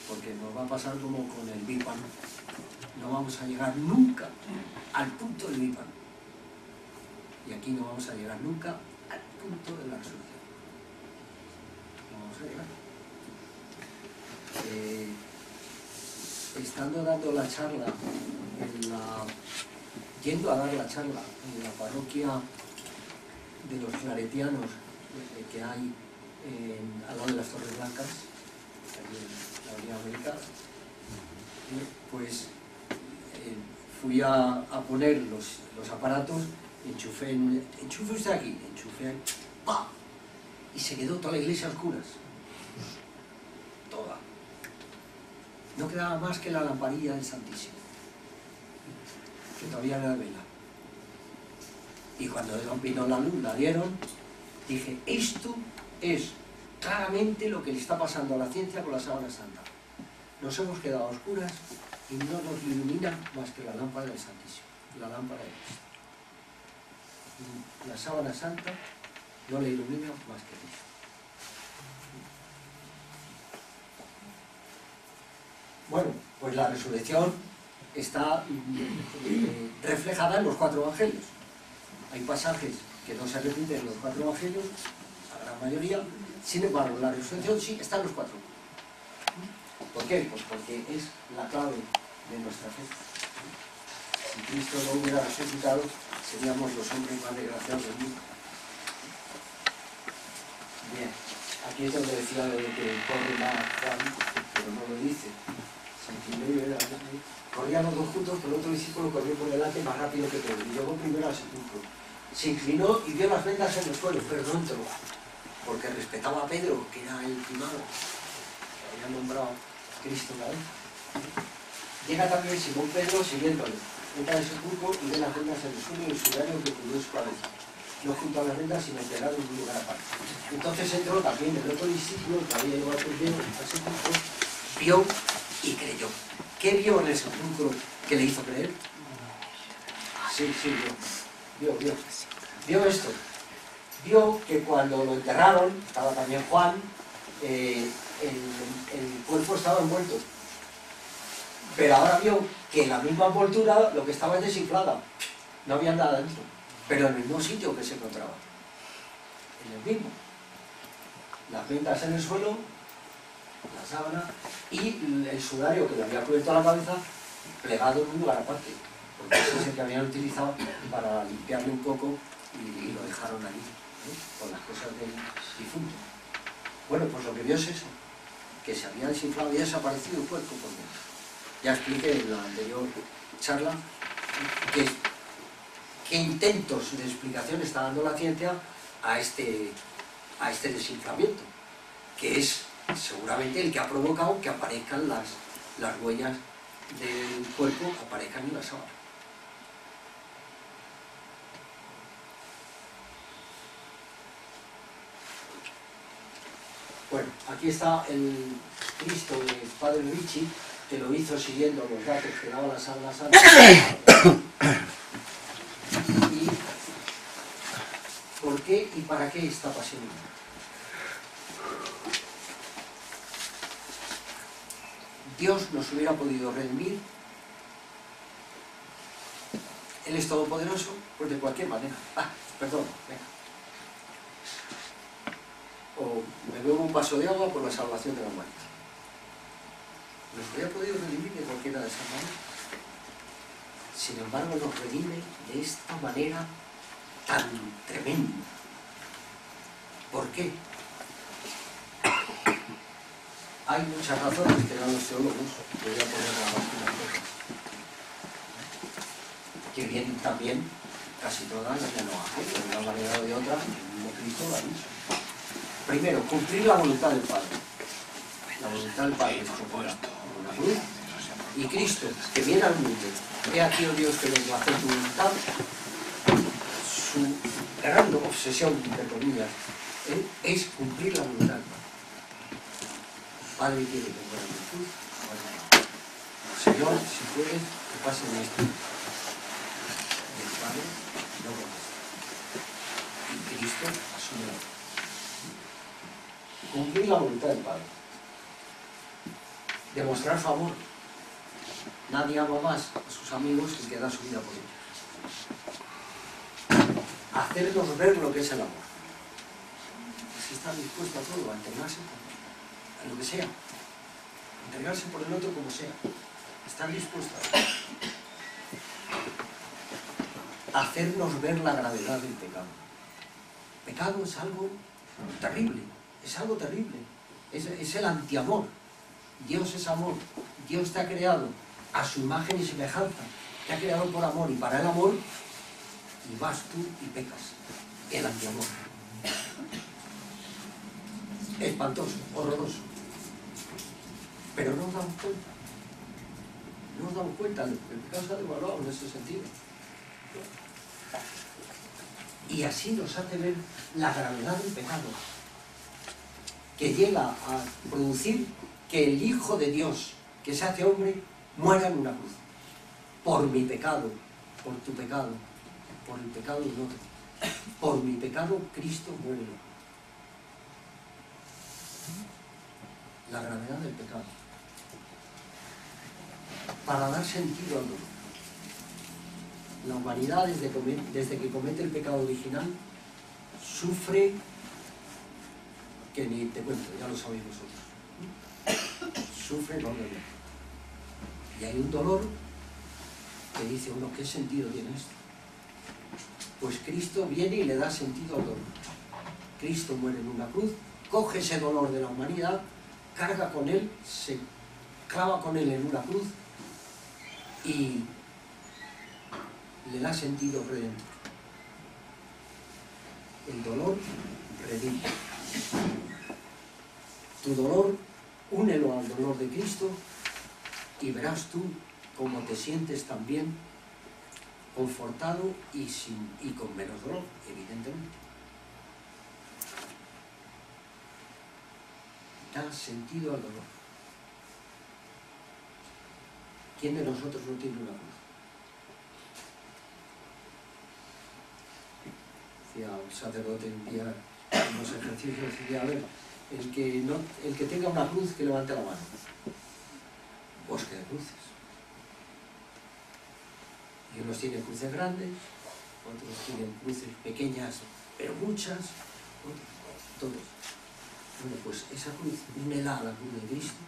Porque nos va a pasar como con el Big Bang. No vamos a llegar nunca al punto del Big Bang. Y aquí no vamos a llegar nunca al punto de la resurrección. No vamos a llegar. Estando dando la charla, yendo a dar la charla en la parroquia de los claretianos que hay al lado de las Torres Blancas, aquí en la Avenida América, pues fui a poner los aparatos, enchufé usted aquí, enchufé, ¡pam! Y se quedó toda la iglesia a oscuras. Toda. No quedaba más que la lamparilla del Santísimo, que todavía era de vela. Y cuando vino la luz, la dieron, dije, esto es claramente lo que le está pasando a la ciencia con la Sábana Santa. Nos hemos quedado a oscuras y no nos ilumina más que la lámpara del Santísimo, la lámpara de Cristo. La Sábana Santa no le ilumina más que Cristo. Bueno, pues la resurrección está reflejada en los 4 evangelios. Hay pasajes que no se repite en los 4 evangelios, la gran mayoría. Sin embargo, la resurrección sí está en los 4. ¿Por qué? Pues porque es la clave de nuestra fe. Si Cristo no hubiera resucitado, seríamos los hombres más desgraciados del mundo. Bien, aquí es donde decía de que corre más Juan, pero no lo dice. Corrían los dos juntos, pero el otro discípulo corrió por delante más rápido que Pedro y llegó primero al sepulcro. Se inclinó y vio las vendas en el suelo, pero no entró, porque respetaba a Pedro, que era el primado, que había nombrado Cristo una vez. Llega también Simón Pedro siguiéndole. Entra al sepulcro y ve las vendas en el suelo y el sudario que cubrió su cabeza. No junto a las vendas, sino pegado en un lugar aparte. Entonces entró también el otro discípulo que había llegado al sepulcro, vio y creyó. ¿Qué vio en el sepulcro que le hizo creer? Sí, vio. Vio esto. Vio que cuando lo enterraron, estaba también Juan, el cuerpo estaba envuelto. Pero ahora vio que en la misma envoltura lo que estaba es desinflada. No había nada dentro. Pero en el mismo sitio que se encontraba. En el mismo. Las vendas en el suelo, la sábana y el sudario que le había cubierto la cabeza plegado en un lugar aparte, porque ese es el que habían utilizado para limpiarle un poco y lo dejaron allí, con las cosas del difunto. Bueno, pues lo que vio es eso, que se había desinflado y desaparecido cuerpo por dentro. Ya expliqué en la anterior charla qué intentos de explicación está dando la ciencia a este desinflamiento, que es seguramente el que ha provocado que aparezcan las huellas del cuerpo, aparezcan en la sábana. Bueno, aquí está el Cristo del Padre Ricci, que lo hizo siguiendo los datos que daba la sábana santa. ¿Y por qué y para qué esta pasión? Dios nos hubiera podido redimir. Él es todopoderoso, pues de cualquier manera. Perdón, venga. O me bebo un vaso de agua por la salvación de la humanidad. Nos hubiera podido redimir de cualquiera de esas maneras. Sin embargo, nos redime de esta manera tan tremenda. ¿Por qué? Hay muchas razones que dan los teólogos, voy a poner la máquina que vienen también, casi todas las de Noah, de una manera o de otra, el mismo Cristo lo ha dicho. Primero, cumplir la voluntad del Padre. La voluntad del Padre es propona por una cruz, y Cristo, que viene al mundo, he aquí, oh Dios, que vengo a hacer tu voluntad, su gran obsesión, entre comillas, es cumplir la voluntad del Padre. Padre quiere que muera en cruz. Señor, si puedes, que pase en esto. Y el Padre no lo hace. Y Cristo asume la cruz. Cumplir la voluntad del Padre. Demostrar su amor. Nadie ama más a sus amigos que da su vida por ellos. Hacernos ver lo que es el amor. Así está dispuesto a todo, a entregarse a lo que sea, entregarse por el otro como sea, estar dispuesto a hacernos ver la gravedad del pecado. El pecado es algo terrible, es el antiamor. Dios es amor, Dios te ha creado a su imagen y semejanza, te ha creado por amor y para el amor, y vas tú y pecas, el antiamor. Espantoso, horroroso. Pero no nos damos cuenta, el pecado se ha devaluado en ese sentido. Y así nos hace ver la gravedad del pecado, que llega a producir que el Hijo de Dios, que se hace hombre, muera en una cruz. Por mi pecado, por tu pecado, por el pecado del otro. Por mi pecado, Cristo muere. La gravedad del pecado. Para dar sentido al dolor. La humanidad, desde que comete el pecado original, sufre, que ni te cuento, ya lo sabéis vosotros. Sufre enormemente. Y hay un dolor que dice uno, ¿qué sentido tiene esto? Pues Cristo viene y le da sentido al dolor. Cristo muere en una cruz, coge ese dolor de la humanidad, carga con él, se clava con él en una cruz y le da sentido redentor. El dolor redime. Tu dolor, únelo al dolor de Cristo y verás tú cómo te sientes también confortado y con menos dolor, evidentemente. Da sentido al dolor. ¿Quién de nosotros no tiene una cruz? Decía un sacerdote un día en los ejercicios, decía, a ver, el que tenga una cruz que levante la mano. Bosque de cruces. Y unos tienen cruces grandes, otros tienen cruces pequeñas, pero muchas, todos. Bueno, pues esa cruz, únela a la cruz de Cristo,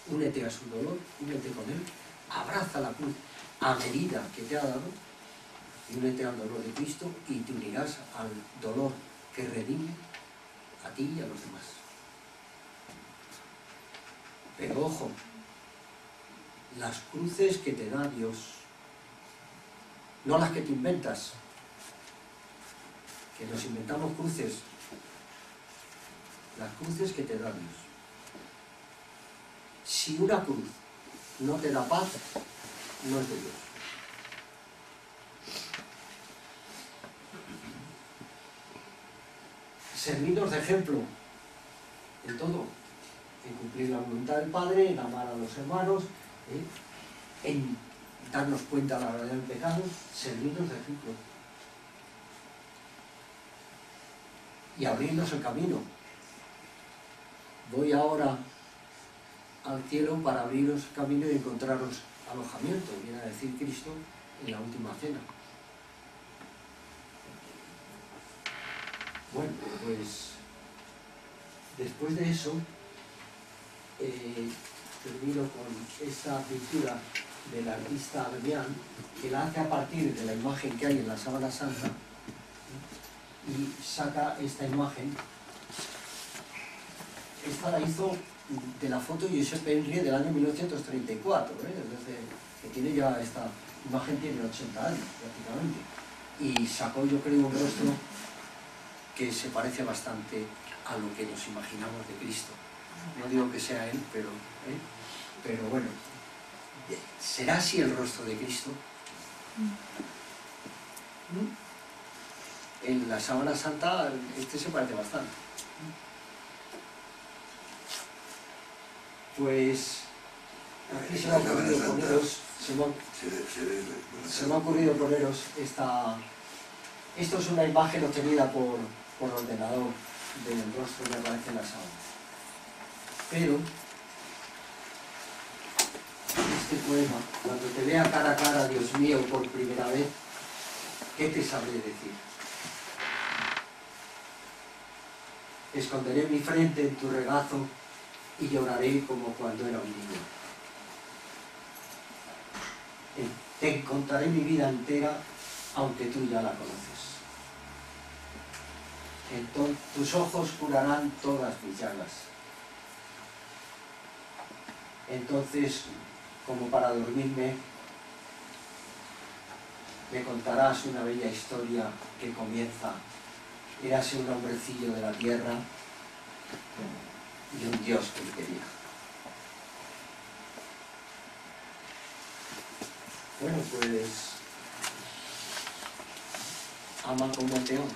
únete a su dolor, únete con él, abraza la cruz a medida que te ha dado, y únete al dolor de Cristo y te unirás al dolor que redime a ti y a los demás. Pero ojo, las cruces que te da Dios, no las que te inventas, que nos inventamos cruces, las cruces que te da Dios. Si una cruz no te da paz, no es de Dios. Servirnos de ejemplo en todo, en cumplir la voluntad del Padre, en amar a los hermanos, en darnos cuenta de la verdad del pecado, servirnos de ejemplo y abrirnos el camino. Voy ahora al cielo para abriros el camino y encontraros alojamiento, viene a decir Cristo en la última cena. Bueno, pues después de eso termino con esta pintura del artista Demián, que la hace a partir de la imagen que hay en la Sábana Santa y saca esta imagen. Esta la hizo de la foto Josep Henry del año 1934, desde que tiene ya esta imagen, tiene 80 años prácticamente, y sacó, yo creo, un rostro que se parece bastante a lo que nos imaginamos de Cristo. No digo que sea él, pero bueno, ¿será así el rostro de Cristo? En la Sábana Santa este se parece bastante. Pues aquí se me ha ocurrido poneros, esta. Esto es una imagen obtenida por ordenador del rostro que aparece en la sábana. Pero este poema, cuando te vea cara a cara, Dios mío, por primera vez, ¿qué te sabré decir? Esconderé mi frente en tu regazo y lloraré como cuando era un niño. Te contaré mi vida entera, aunque tú ya la conoces. Entonces tus ojos curarán todas mis llagas. Entonces, como para dormirme, me contarás una bella historia que comienza: érase un hombrecillo de la tierra y un Dios que le quería. Bueno, pues ama como te ama.